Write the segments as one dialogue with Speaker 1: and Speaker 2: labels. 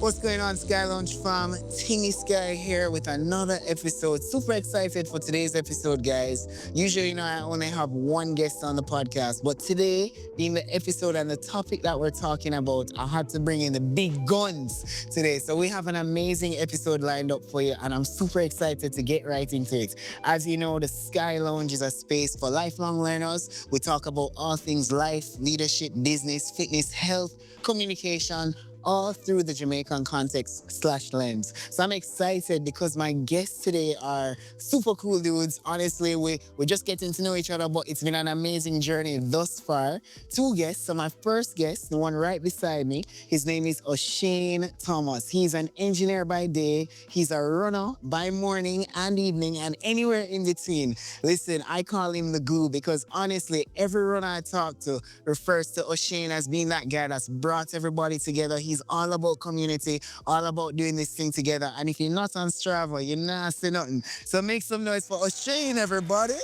Speaker 1: What's going on, Sky Lounge fam? Timmy Sky here with another episode. Super excited for today's episode, guys. Usually, I only have one guest on the podcast, but today, being the episode and the topic that we're talking about, I had to bring in the big guns today. So we have an amazing episode lined up for you, and I'm super excited to get right into it. As you know, the Sky Lounge is a space for lifelong learners. We talk about all things life, leadership, business, fitness, health, communication, all through the Jamaican context slash lens. So I'm excited because my guests today are super cool dudes. Honestly, we're just getting to know each other, but it's been an amazing journey thus far. Two guests. So my first guest, the one right beside me, his name is Oshane Thomas. He's an engineer by day. He's a runner by morning and evening and anywhere in between. Listen, I call him the glue because honestly, every runner I talk to refers to Oshane as being that guy that's brought everybody together. He's all about community, all about doing this thing together. And if you're not on Strava, you're not saying nothing. So make some noise for Oshane, everybody.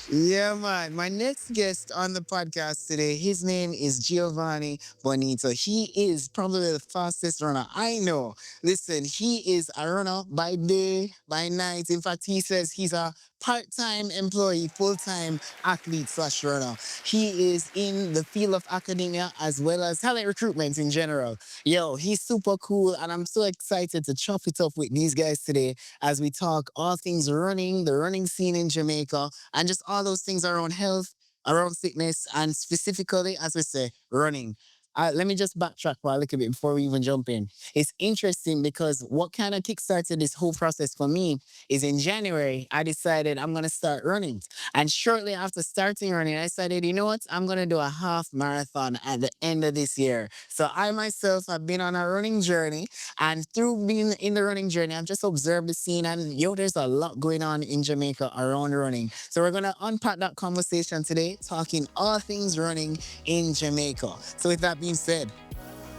Speaker 1: Yeah, man. My next guest on the podcast today, his name is Giovanni Bonitto. He is probably the fastest runner I know. Listen, he is a runner by day, by night. In fact, he says he's a part-time employee, full-time athlete slash runner. He is in the field of academia as well as talent recruitment in general. Yo, he's super cool, and I'm so excited to chop it up with these guys today as we talk all things running, the running scene in Jamaica, and just all those things around health, around fitness, and specifically, as we say, running. Let me just backtrack for a little bit before we even jump in. It's interesting because what kind of kickstarted this whole process for me is in January, I decided I'm going to start running. And shortly after starting running, I decided, you know what? I'm going to do a half marathon at the end of this year. So I myself have been on a running journey. And through being in the running journey, I've just observed the scene. And yo, there's a lot going on in Jamaica around running. So we're going to unpack that conversation today, talking all things running in Jamaica. So with that being said,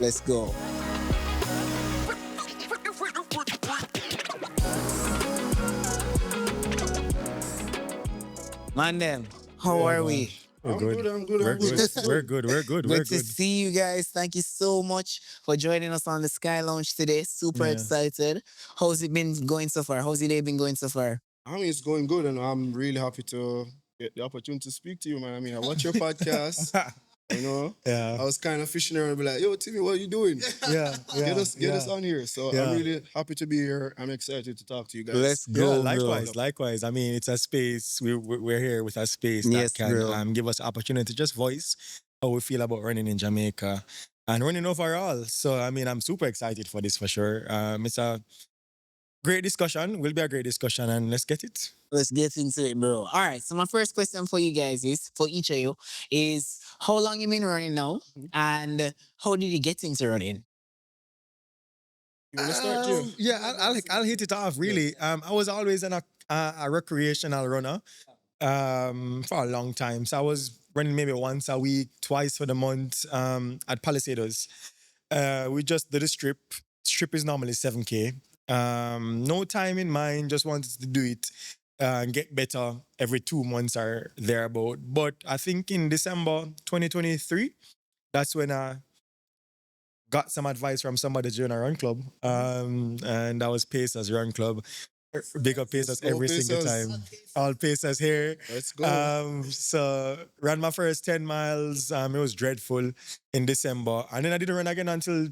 Speaker 1: let's go. Mandem, how are we?
Speaker 2: We're
Speaker 3: I'm
Speaker 2: good.
Speaker 3: good. I'm good.
Speaker 2: We're
Speaker 3: I'm good.
Speaker 2: good. We're good. We're good. We're
Speaker 1: Good to
Speaker 2: good.
Speaker 1: see you guys. Thank you so much for joining us on the Sky Lounge today. Super
Speaker 2: Yeah.
Speaker 1: excited. How's it been going so far? How's your day been going so far?
Speaker 3: I mean, it's going good, and I'm really happy to get the opportunity to speak to you, man. I mean, I watch your podcast. You know,
Speaker 2: Yeah.
Speaker 3: I was kind of fishing around, and be like, "Yo, Timmy, what are you doing?
Speaker 2: Yeah.
Speaker 3: Get us on here." So
Speaker 2: Yeah.
Speaker 3: I'm really happy to be here. I'm excited to talk to you guys.
Speaker 1: Let's
Speaker 2: Yeah,
Speaker 1: go, bro.
Speaker 2: likewise. I mean, it's a space. We're here with a space
Speaker 1: Yes,
Speaker 2: that can
Speaker 1: bro.
Speaker 2: give us opportunity to just voice how we feel about running in Jamaica and running overall. So I mean, I'm super excited for this for sure. It's a great discussion. Will be a great discussion, and let's get it.
Speaker 1: Let's get into it, bro. All right. So my first question for you guys is, for each of you, is how long you been running now, and how did you get into running?
Speaker 3: You want to start, Joe?
Speaker 2: Yeah, I'll hit it off. Really, I was always a recreational runner for a long time. So I was running maybe once a week, twice for the month at Palisados. We just did a strip. Strip is normally 7K. No time in mind, just wanted to do it and get better every 2 months or thereabout. But I think in December 2023, that's when I got some advice from somebody during a run club. And that was Pacers Run Club. Big up Pacers
Speaker 3: Let's go,
Speaker 2: every single
Speaker 3: Pacers.
Speaker 2: time. All Pacers here.
Speaker 3: Let's go.
Speaker 2: So ran my first 10 miles. It was dreadful in December. And then I didn't run again until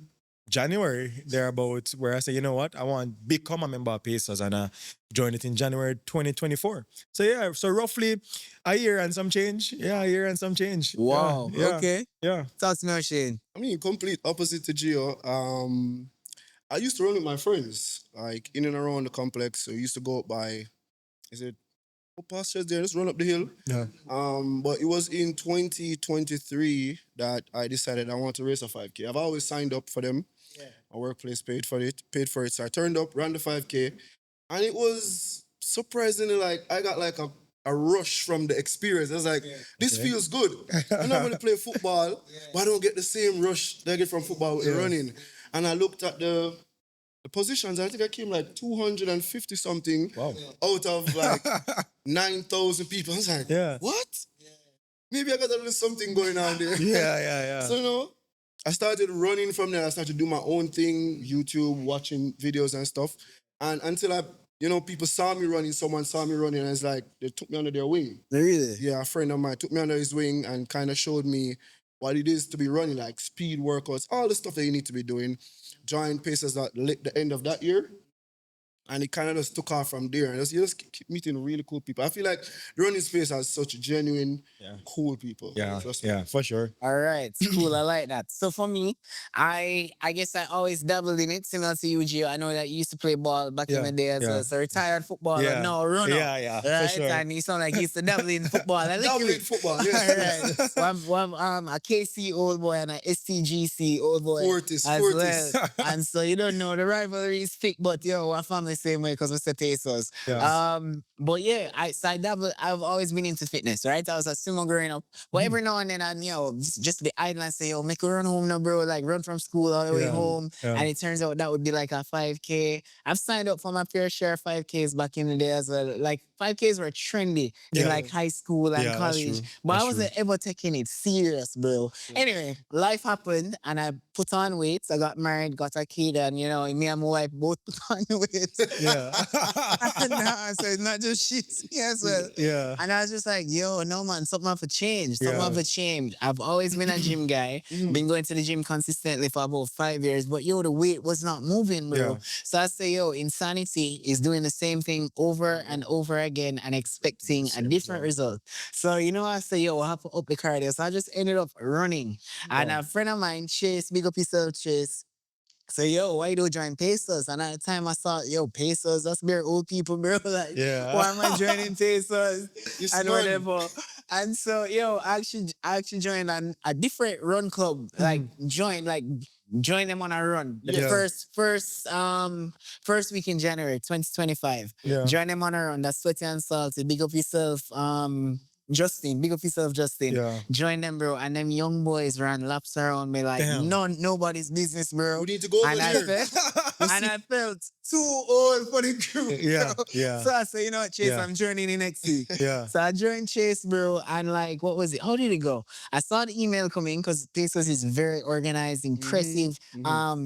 Speaker 2: January, thereabout, where I said, you know what, I want to become a member of Pacers, and I joined it in January 2024. So yeah, so roughly a year and some change. Yeah, a year and some change.
Speaker 1: Wow.
Speaker 2: Yeah,
Speaker 1: Okay.
Speaker 2: yeah.
Speaker 1: Talk to me, Shane.
Speaker 3: I mean, complete opposite to Gio. I used to run with my friends, like in and around the complex. So we used to go up by, is it pastures there? Just run up the hill.
Speaker 2: Yeah.
Speaker 3: But it was in 2023 that I decided I want to race a 5K. I've always signed up for them.
Speaker 1: Yeah.
Speaker 3: My workplace paid for it. So I turned up, ran the 5K, and it was surprisingly like I got like a rush from the experience. I was like, this
Speaker 2: Okay.
Speaker 3: feels good. I normally play football, but I don't get the same rush that I get from football with the running. And I looked at the positions, I think I came like 250 something
Speaker 2: Wow.
Speaker 3: out of like 9,000 people. I was like,
Speaker 2: Yeah.
Speaker 3: what? Maybe I got a little something going on there.
Speaker 2: Yeah.
Speaker 3: So, I started running from there. I started to do my own thing, YouTube, watching videos and stuff. And until people saw me running, someone saw me running, and it's like they took me under their wing.
Speaker 1: Really?
Speaker 3: Yeah, a friend of mine took me under his wing and kind of showed me what it is to be running, like speed workouts, all the stuff that you need to be doing. Joined Pacers at the end of that year. And it kind of just took off from there. And you just keep meeting really cool people. I feel like the running space has such genuine, cool people.
Speaker 2: Yeah,
Speaker 3: Trust me.
Speaker 2: yeah, for sure.
Speaker 1: All right, cool. I like that. So for me, I guess I always dabbled in it, similar to you, Gio. I know that you used to play ball back in
Speaker 2: Yeah,
Speaker 1: the day as
Speaker 2: yeah.
Speaker 1: a retired footballer,
Speaker 2: Yeah.
Speaker 1: now runner.
Speaker 2: Yeah, yeah, for
Speaker 1: Right,
Speaker 2: sure.
Speaker 1: and you sound like you used to dabble in football. A little
Speaker 3: Double in
Speaker 1: bit.
Speaker 3: football,
Speaker 1: All
Speaker 3: yes.
Speaker 1: right. Well, a KC old boy and a STGC old boy
Speaker 3: Fortis,
Speaker 1: as
Speaker 3: Fortis.
Speaker 1: well. And so you don't know the rivalry is thick, but yo, we're family same way because we're the Pacers.
Speaker 2: Yeah.
Speaker 1: But yeah, I dabble. I've always been into fitness, right? I was a sumo growing up. But every now and then, I just the idle and say, yo, make a run home now, bro. Like run from school all the way
Speaker 2: Yeah.
Speaker 1: home.
Speaker 2: Yeah.
Speaker 1: And it turns out that would be like a 5K. I've signed up for my fair share of 5Ks back in the day as well. Like 5Ks were trendy in
Speaker 2: Yeah.
Speaker 1: like high school and
Speaker 2: Yeah, that's
Speaker 1: college.
Speaker 2: true.
Speaker 1: But I
Speaker 2: That's
Speaker 1: wasn't ever taking it serious, bro. Anyway, life happened and I put on weight. I got married, got a kid, and me and my wife both put on weight.
Speaker 2: Yeah.
Speaker 1: And so it's not just shit as well.
Speaker 2: Yeah.
Speaker 1: And I was just like, yo, no man, something have to change. Something
Speaker 2: Yeah.
Speaker 1: have to change. I've always been a gym guy. Been going to the gym consistently for about 5 years. But yo, the weight was not moving, bro.
Speaker 2: Yeah.
Speaker 1: So I say, yo, insanity is doing the same thing over and over again and expecting a different result. So I say, yo, I have to up the cardio. So I just ended up running. And a friend of mine, Chase, big up yourself, Chase. So yo, why do you join Pacers? And at the time I thought, yo, Pacers, that's bare old people, bro. Like,
Speaker 2: Yeah.
Speaker 1: why am I joining Pacers?
Speaker 3: Yes,
Speaker 1: And
Speaker 3: man.
Speaker 1: whatever. And so, yo, I actually joined a different run club. Like join them on a run. The
Speaker 2: Yeah.
Speaker 1: first week in January 2025.
Speaker 2: Yeah.
Speaker 1: Join them on a run. That's sweaty and salty. Big up yourself, Justin. Big up yourself, Justin.
Speaker 2: Yeah.
Speaker 1: Join them, bro. And them young boys ran laps around me like
Speaker 2: Damn.
Speaker 1: nobody's business, bro.
Speaker 3: We need to go over
Speaker 1: And I
Speaker 3: there.
Speaker 1: felt, and I felt too old for the group.
Speaker 2: Yeah,
Speaker 1: bro.
Speaker 2: yeah.
Speaker 1: So I said, you know what, Chase,
Speaker 2: Yeah.
Speaker 1: I'm joining in next week.
Speaker 2: Yeah.
Speaker 1: So I joined Chase, bro, and like, what was it? How did it go? I saw the email coming because Pacers is very organized, impressive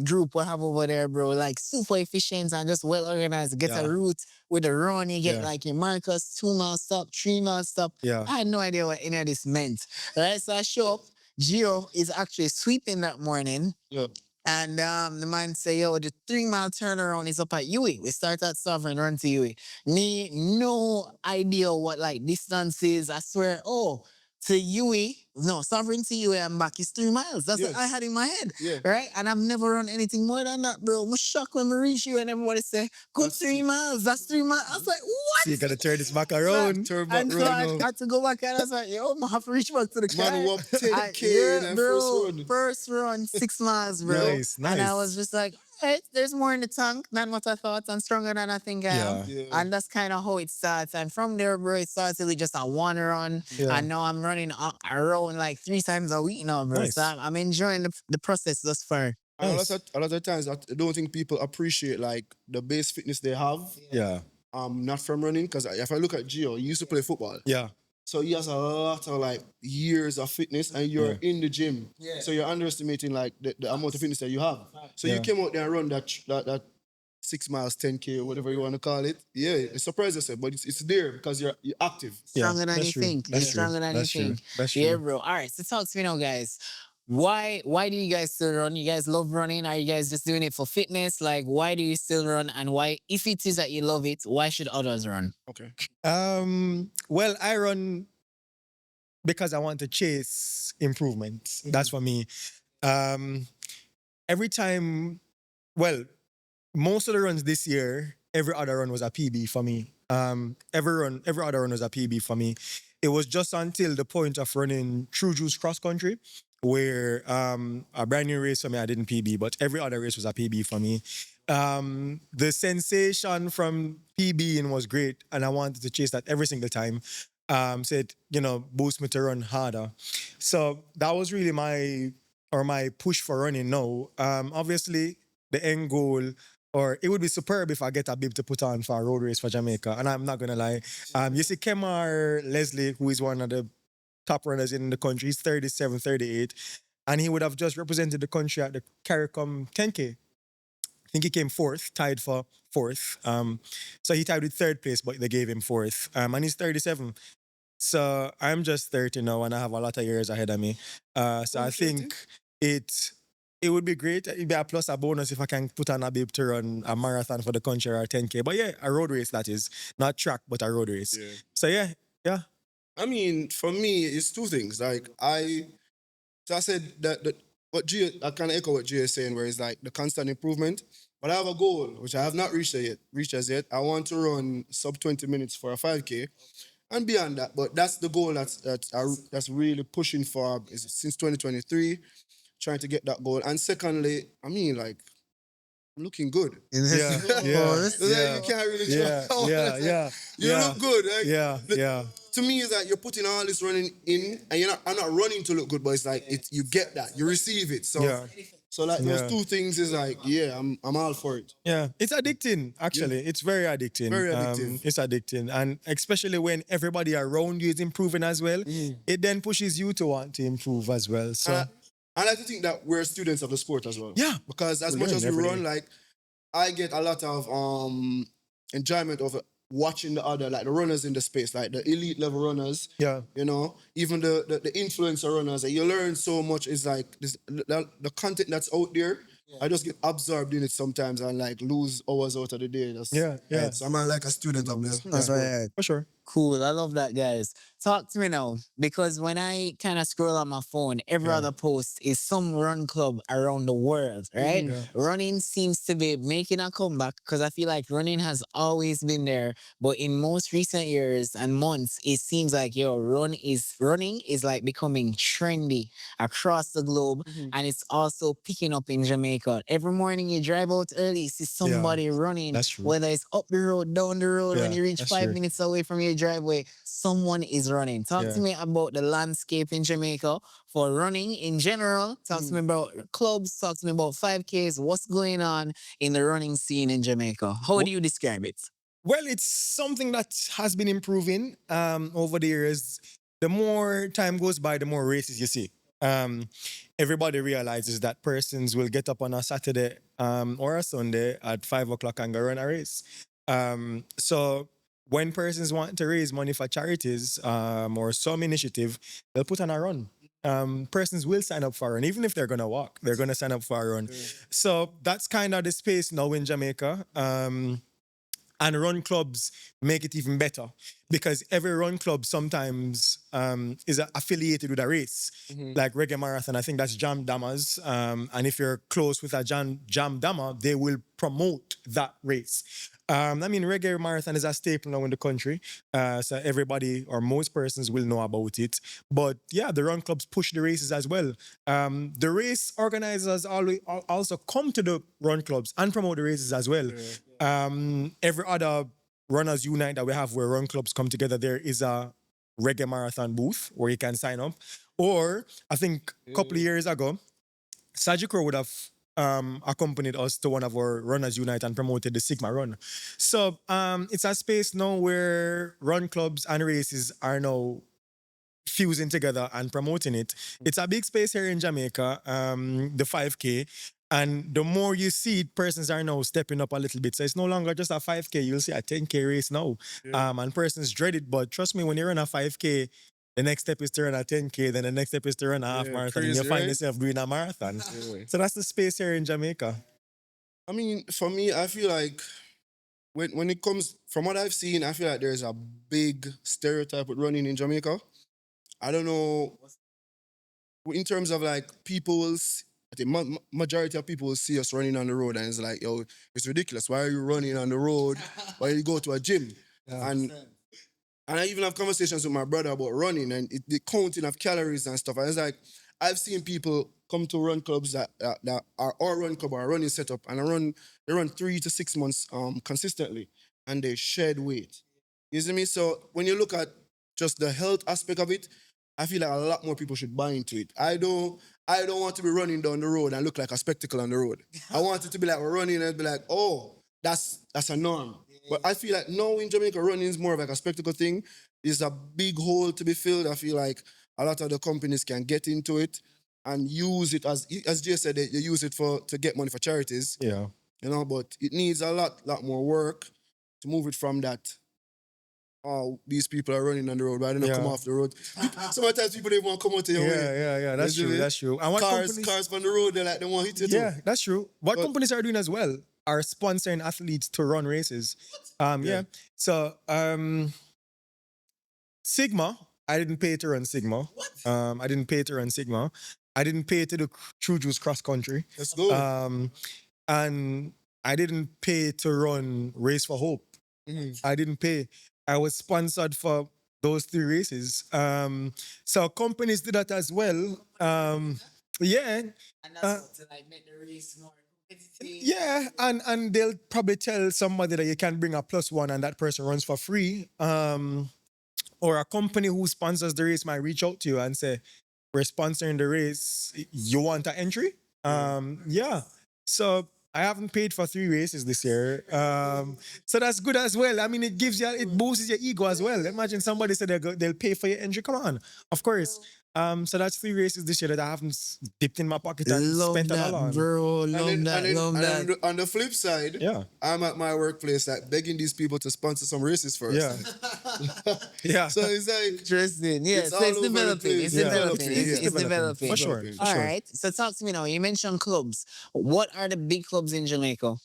Speaker 1: group we have over there, bro. Like super efficient and just well organized. Get
Speaker 2: Yeah.
Speaker 1: a route with a run, you get
Speaker 2: Yeah.
Speaker 1: like your markers, 2 mile stop, 3 mile stop.
Speaker 2: Yeah.
Speaker 1: I had no idea what any of this meant. Right? So I show up. Gio is actually sweeping that morning.
Speaker 3: Yeah.
Speaker 1: And the man say, yo, the 3 mile turnaround is up at Huey. We start at Sovereign, run to Huey. Me, no idea what like distance is. I swear, to Huey, no, Sovereign to Huey and back is 3 miles. That's what I had in my head.
Speaker 3: Yeah.
Speaker 1: Right? And I've never run anything more than that, bro. I'm shocked when we reach you and everybody say, good
Speaker 3: That's
Speaker 1: 3 miles. That's 3 miles. I was like, what?
Speaker 2: So you gotta turn this back around.
Speaker 3: Turn back
Speaker 1: And so I
Speaker 3: round now.
Speaker 1: had to go back and I was like, yo, I have to reach back to the car.
Speaker 3: Man, walk 10K in that
Speaker 1: bro,
Speaker 3: first run.
Speaker 1: first run, 6 miles, bro.
Speaker 2: Nice,
Speaker 1: And I
Speaker 2: nice.
Speaker 1: was just like, hey, there's more in the tank than what I thought and stronger than I think I am.
Speaker 3: Yeah.
Speaker 1: And that's kind of how it starts. And from there, bro, it started with just a one run.
Speaker 2: Yeah.
Speaker 1: And now I'm running around like 3 times a week now, bro.
Speaker 2: Nice.
Speaker 1: So I'm enjoying the process thus far.
Speaker 3: And
Speaker 2: Nice.
Speaker 3: a lot of times I don't think people appreciate like the base fitness they have.
Speaker 2: Yeah.
Speaker 3: Not from running. Because if I look at Gio, he used to play football.
Speaker 2: Yeah.
Speaker 3: So he has a lot of like years of fitness and you're in the gym.
Speaker 1: Yeah.
Speaker 3: So you're underestimating like the amount of fitness that you have. So
Speaker 2: Yeah.
Speaker 3: you came out there and run that 6 miles, 10K, or whatever you want to call it. Yeah, it surprises yourself, but it's there because you're active.
Speaker 2: Yeah,
Speaker 1: Stronger than
Speaker 2: that's
Speaker 1: you
Speaker 2: true.
Speaker 1: think.
Speaker 2: That's
Speaker 1: You're
Speaker 2: true.
Speaker 1: stronger than
Speaker 2: That's
Speaker 1: you
Speaker 2: true.
Speaker 1: think.
Speaker 2: That's
Speaker 1: Yeah,
Speaker 2: true.
Speaker 1: bro. All right, so talk to me now, guys. Why do you guys still run? You guys love running? Are you guys just doing it for fitness? Like, why do you still run? And why, if it is that you love it, why should others run?
Speaker 3: Okay.
Speaker 2: Well, I run because I want to chase improvement. That's for me. Every time, well, most of the runs this year, every other run was a PB for me. Every other run was a PB for me. It was just until the point of running True Juice cross country, where a brand new race for me, I didn't PB, but every other race was a PB for me. The sensation from PBing was great, and I wanted to chase that every single time. Said, boost me to run harder. So that was really my push for running now. Obviously, the end goal, or it would be superb if I get a bib to put on for a road race for Jamaica. And I'm not gonna lie. You see Kemar Leslie, who is one of the top runners in the country, he's 37, 38. and he would have just represented the country at the CARICOM 10K. I think he came fourth, tied for fourth. So he tied with third place, but they gave him fourth. And he's 37. So I'm just 30 now and I have a lot of years ahead of me. So I
Speaker 3: Okay.
Speaker 2: think it it would be great. It'd be a plus, a bonus if I can put on a bib to run a marathon for the country or a 10K. But yeah, a road race that is. Not track, but a road race.
Speaker 3: Yeah.
Speaker 2: So yeah, yeah.
Speaker 3: I mean, for me, it's two things. So I said that what G, I kind of echo what G is saying, where it's like the constant improvement. But I have a goal which I have not reached as yet. I want to run sub 20 minutes for a 5K and beyond that. But that's the goal that's really pushing for is since 2023, trying to get that goal. And secondly, I mean, like I'm looking good.
Speaker 2: Yeah,
Speaker 3: Of
Speaker 2: yeah,
Speaker 3: course.
Speaker 2: yeah,
Speaker 3: You can't really
Speaker 2: yeah, yeah, yeah,
Speaker 3: You
Speaker 2: yeah,
Speaker 3: look good. Like,
Speaker 2: yeah, yeah,
Speaker 3: to me, it's like you're putting all this running in, and I'm not running to look good, but it's like you get that, you receive it. So,
Speaker 2: yeah,
Speaker 3: so like those
Speaker 2: yeah.
Speaker 3: two things is like, yeah, I'm all for it.
Speaker 2: Yeah, it's addicting.
Speaker 3: Yeah,
Speaker 2: Actually, it's very addicting.
Speaker 3: very addictive.
Speaker 2: It's addicting, and especially when everybody around you is improving as well, it then pushes you to want to improve as well. So
Speaker 3: And I like to think that we're students of the sport as well.
Speaker 2: yeah,
Speaker 3: Because as
Speaker 2: we
Speaker 3: much
Speaker 2: learn
Speaker 3: as we
Speaker 2: every
Speaker 3: run,
Speaker 2: day.
Speaker 3: like I get a lot of enjoyment of watching the other, like the runners in the space, like the elite level runners.
Speaker 2: Yeah,
Speaker 3: Even the influencer runners. And you learn so much. It's like the content that's out there. I just get absorbed in it sometimes and like lose hours out of the day.
Speaker 2: yeah, yeah,
Speaker 3: So I'm like a student of this.
Speaker 2: yeah, for sure.
Speaker 1: Cool. I love that, guys. Talk to me now. Because when I kind of scroll on my phone, every
Speaker 2: Yeah.
Speaker 1: other post is some run club around the world, right?
Speaker 2: Yeah.
Speaker 1: Running seems to be making a comeback because I feel like running has always been there. But in most recent years and months, it seems like running is like becoming trendy across the globe. And it's also picking up in Jamaica. Every morning you drive out early, you see somebody running,
Speaker 2: That's true.
Speaker 1: whether it's up the road, down the road, when
Speaker 2: Yeah,
Speaker 1: you reach
Speaker 2: that's
Speaker 1: 5 minutes away from your driveway, someone is running. Talk to
Speaker 2: Yeah.
Speaker 1: me about the landscape in Jamaica for running in general. Talk to me about clubs, talk to me about 5Ks, what's going on in the running scene in Jamaica. How do you describe it?
Speaker 2: Well, it's something that has been improving over the years. The more time goes by, the more races you see. Um, Everybody realizes that persons will get up on a Saturday or a Sunday at 5 o'clock and go run a race. So when persons want to raise money for charities or some initiative, they'll put on a run. Persons will sign up for a run, even if they're gonna walk, they're gonna sign up for a run. So that's kind of the space now in Jamaica. And run clubs make it even better because every run club sometimes is affiliated with a race, like Reggae Marathon. I think that's Jam Damas. And if you're close with a Jam Dama, they will promote that race. I mean, Reggae Marathon is a staple now in the country. So everybody or most persons will know about it. But yeah, the run clubs push the races as well. The race organizers also come to the run clubs and promote the races as well. Every other runners unite that we have where run clubs come together, there is a Reggae Marathon booth where you can sign up. Or I think a couple of years ago, Sajikro would have accompanied us to one of our Runners Unite and promoted the Sigma Run. So it's a space now where run clubs and races are now fusing together and promoting it. It's a big space here in Jamaica, the 5K. And the more you see it, persons are now stepping up a little bit. So it's no longer just a 5K. You'll see a 10K race now. And persons dread it. But trust me, when you run a 5K, the next step is to run a 10K. Then the next step is to run a half marathon. And you
Speaker 3: crazy,
Speaker 2: find
Speaker 3: right?
Speaker 2: yourself doing a marathon. So that's the space here in Jamaica.
Speaker 3: I mean, for me, I feel like when it comes from what I've seen, I feel like there's a big stereotype with running in Jamaica. I don't know in terms of like people I think majority of people will see us running on the road and it's like, yo, it's ridiculous. Why are you running on the road? Why you go to a gym? And I even have conversations with my brother about running and the counting of calories and stuff. And it's like, I've seen people come to run clubs that are our run club or a running setup and they run 3 to 6 months consistently and they shed weight. You see me? So when you look at just the health aspect of it, I feel like a lot more people should buy into it. I don't want to be running down the road and look like a spectacle on the road. I want it to be like we're running and be like, oh, that's a norm. But I feel like now in Jamaica, running is more of like a spectacle thing. It's a big hole to be filled. I feel like a lot of the companies can get into it. and use it as Jay said, you use it for to get money for charities,
Speaker 2: Yeah.
Speaker 3: but it needs a lot more work to move it from that. Oh, these people are running on the road, but I don't come
Speaker 2: Yeah.
Speaker 3: off the road. Sometimes people don't want to come out to your way.
Speaker 2: Yeah. That's
Speaker 3: You see
Speaker 2: true.
Speaker 3: me?
Speaker 2: That's true. And what
Speaker 3: Cars,
Speaker 2: companies?
Speaker 3: cars on the road, they like they want to hit you too.
Speaker 2: Yeah, that's true. What
Speaker 3: But
Speaker 2: companies are doing as well are sponsoring athletes to run races.
Speaker 3: Yeah.
Speaker 2: Yeah. So Sigma, I didn't pay to run Sigma. I didn't pay to run Sigma. I didn't pay to do True Juice cross country.
Speaker 3: let's go.
Speaker 2: And I didn't pay to run Race for Hope.
Speaker 3: Mhm.
Speaker 2: I didn't pay. I was sponsored for those three races. So companies do that as well. Yeah.
Speaker 1: And
Speaker 2: Uh,
Speaker 1: that's what to like make the race more competitive.
Speaker 2: Yeah, and they'll probably tell somebody that you can bring a plus one and that person runs for free. Or a company who sponsors the race might reach out to you and say, "We're sponsoring the race. You want an entry?" Yeah. So I haven't paid for three races this year. So that's good as well. I mean, it boosts your ego as well. Imagine somebody said they'll pay for your entry. Come on, of course. So that's three races this year that I haven't dipped in my pocket and
Speaker 1: Love
Speaker 2: spent a
Speaker 1: that,
Speaker 2: dollar on.
Speaker 1: bro. Love that. Love
Speaker 3: And
Speaker 1: that.
Speaker 3: then on the flip side,
Speaker 2: Yeah.
Speaker 3: I'm at my workplace like begging these people to sponsor some races first.
Speaker 2: Yeah. Yeah.
Speaker 3: So it's like
Speaker 1: Interesting. Yeah.
Speaker 3: It's
Speaker 1: So
Speaker 3: all
Speaker 1: it's
Speaker 3: over the
Speaker 1: developing.
Speaker 3: place.
Speaker 1: It's
Speaker 2: Yeah.
Speaker 1: developing.
Speaker 3: It's
Speaker 1: It's
Speaker 2: developing.
Speaker 1: developing.
Speaker 2: For sure.
Speaker 3: Developing.
Speaker 2: For
Speaker 1: All
Speaker 2: sure.
Speaker 1: right. So talk to me now. You mentioned clubs. What are the big clubs in Jamaica?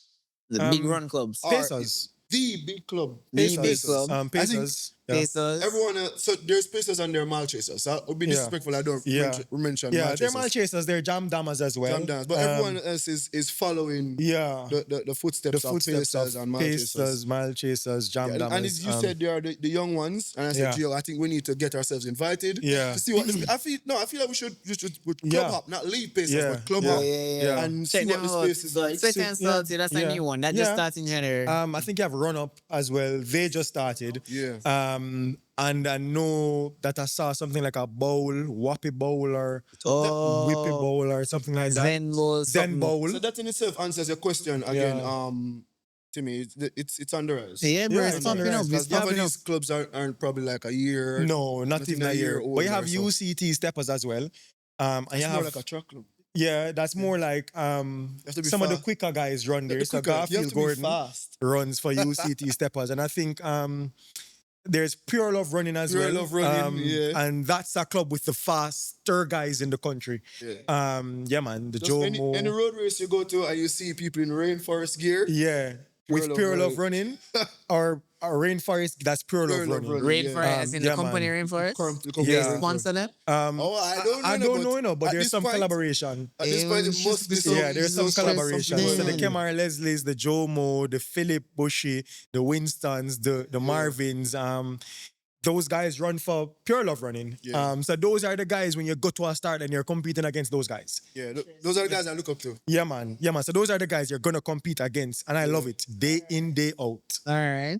Speaker 1: The big run clubs.
Speaker 3: Are
Speaker 2: Pacers.
Speaker 3: the big club.
Speaker 1: The big
Speaker 2: Pacers.
Speaker 1: club.
Speaker 3: I think
Speaker 2: Pacers. Yeah.
Speaker 1: Pesos.
Speaker 3: everyone, so there's Pacers and there are Mal Chasers. So I'll be
Speaker 2: Yeah.
Speaker 3: disrespectful. I don't
Speaker 2: Yeah.
Speaker 3: mention
Speaker 2: Yeah,
Speaker 3: Mal
Speaker 2: they're
Speaker 3: Chasers.
Speaker 2: mal chasers, they're jam dammers as well.
Speaker 3: Jam dance. But everyone else is following
Speaker 2: Yeah.
Speaker 3: the footsteps,
Speaker 2: The
Speaker 3: of
Speaker 2: footsteps
Speaker 3: Pacers
Speaker 2: of
Speaker 3: and Mal Chasers.
Speaker 2: Pacers, mile chasers, jam
Speaker 3: Yeah, and
Speaker 2: dammers.
Speaker 3: as you said, they are the young ones, and I said,
Speaker 2: Yeah.
Speaker 3: Gio, I think we need to get ourselves invited
Speaker 2: Yeah.
Speaker 3: to see what this. I feel like we should club
Speaker 2: Yeah.
Speaker 3: hop, not leave Pacers,
Speaker 2: Yeah.
Speaker 3: but club
Speaker 2: Yeah.
Speaker 3: hop,
Speaker 2: Yeah.
Speaker 3: and
Speaker 1: Check
Speaker 3: see what
Speaker 1: them
Speaker 3: the
Speaker 1: out.
Speaker 3: space is like.
Speaker 1: Sweat and
Speaker 2: Yeah.
Speaker 1: salty. That's a
Speaker 2: Yeah.
Speaker 1: new one. That
Speaker 2: Yeah.
Speaker 1: just started in January.
Speaker 2: I think you have run up as well. They just started.
Speaker 3: Yeah.
Speaker 2: And I know that I saw something like a bowl, Whoppy Bowl or Whippy
Speaker 1: Oh,
Speaker 2: Bowl or something like that.
Speaker 1: Zen Bowl.
Speaker 2: Zen
Speaker 1: something.
Speaker 2: Bowl.
Speaker 3: So that in itself answers your question again.
Speaker 2: Yeah.
Speaker 3: Timmy, it's under us.
Speaker 1: Yeah, bro.
Speaker 2: Yeah,
Speaker 1: It's
Speaker 2: it's on the
Speaker 1: popping up.
Speaker 2: rise,
Speaker 1: It's
Speaker 3: Because half of
Speaker 1: popping up.
Speaker 3: these clubs aren't probably like a year.
Speaker 2: No, not even a year.
Speaker 3: old
Speaker 2: But you have
Speaker 3: or so.
Speaker 2: UCT steppers as well. And
Speaker 3: It's
Speaker 2: you
Speaker 3: more
Speaker 2: have
Speaker 3: like a track club.
Speaker 2: yeah, that's more like
Speaker 3: have to be
Speaker 2: some of the
Speaker 3: fast.
Speaker 2: quicker guys run there.
Speaker 3: The
Speaker 2: So
Speaker 3: quicker, you have
Speaker 2: Garfield
Speaker 3: to be
Speaker 2: Gordon
Speaker 3: fast.
Speaker 2: runs for UCT steppers, and I think there's Pure Love running as
Speaker 3: Pure
Speaker 2: well.
Speaker 3: Love running, yeah.
Speaker 2: And that's a club with the faster guys in the country.
Speaker 3: Yeah.
Speaker 2: Yeah, man, the
Speaker 3: Just
Speaker 2: Joe
Speaker 3: any
Speaker 2: Mo.
Speaker 3: road race you go to and you see people in rainforest gear.
Speaker 2: Yeah,
Speaker 3: Pure
Speaker 2: with
Speaker 3: Love
Speaker 2: Pure
Speaker 3: running.
Speaker 2: Love running, or Rainforest. That's Pure
Speaker 3: Pure
Speaker 2: Love
Speaker 3: Love
Speaker 2: running.
Speaker 3: running.
Speaker 1: Rainforest, as in the
Speaker 2: yeah,
Speaker 1: company
Speaker 2: man.
Speaker 1: Rainforest.
Speaker 3: The
Speaker 1: They
Speaker 2: Yeah.
Speaker 1: sponsor them.
Speaker 3: Oh, I don't know.
Speaker 2: I don't know, but
Speaker 3: at
Speaker 2: there's
Speaker 3: this
Speaker 2: some
Speaker 3: point-
Speaker 2: collaboration.
Speaker 3: At this
Speaker 1: Yeah,
Speaker 3: point,
Speaker 1: we
Speaker 3: it
Speaker 1: should
Speaker 3: must be
Speaker 1: be
Speaker 3: some.
Speaker 2: Yeah, there's some collaboration. So the
Speaker 1: something.
Speaker 2: Kemar Leslies, the Joe Mo, the Philip Bushy, the Winstons, the Marvins, those guys run for Pure Love running.
Speaker 3: Yeah.
Speaker 2: So those are the guys when you go to a start and you're competing against those guys.
Speaker 3: Yeah, those are the guys I look up to.
Speaker 2: Yeah, man. Yeah, man. So those are the guys you're gonna compete against, and I love it. Day in, day out.
Speaker 1: All right.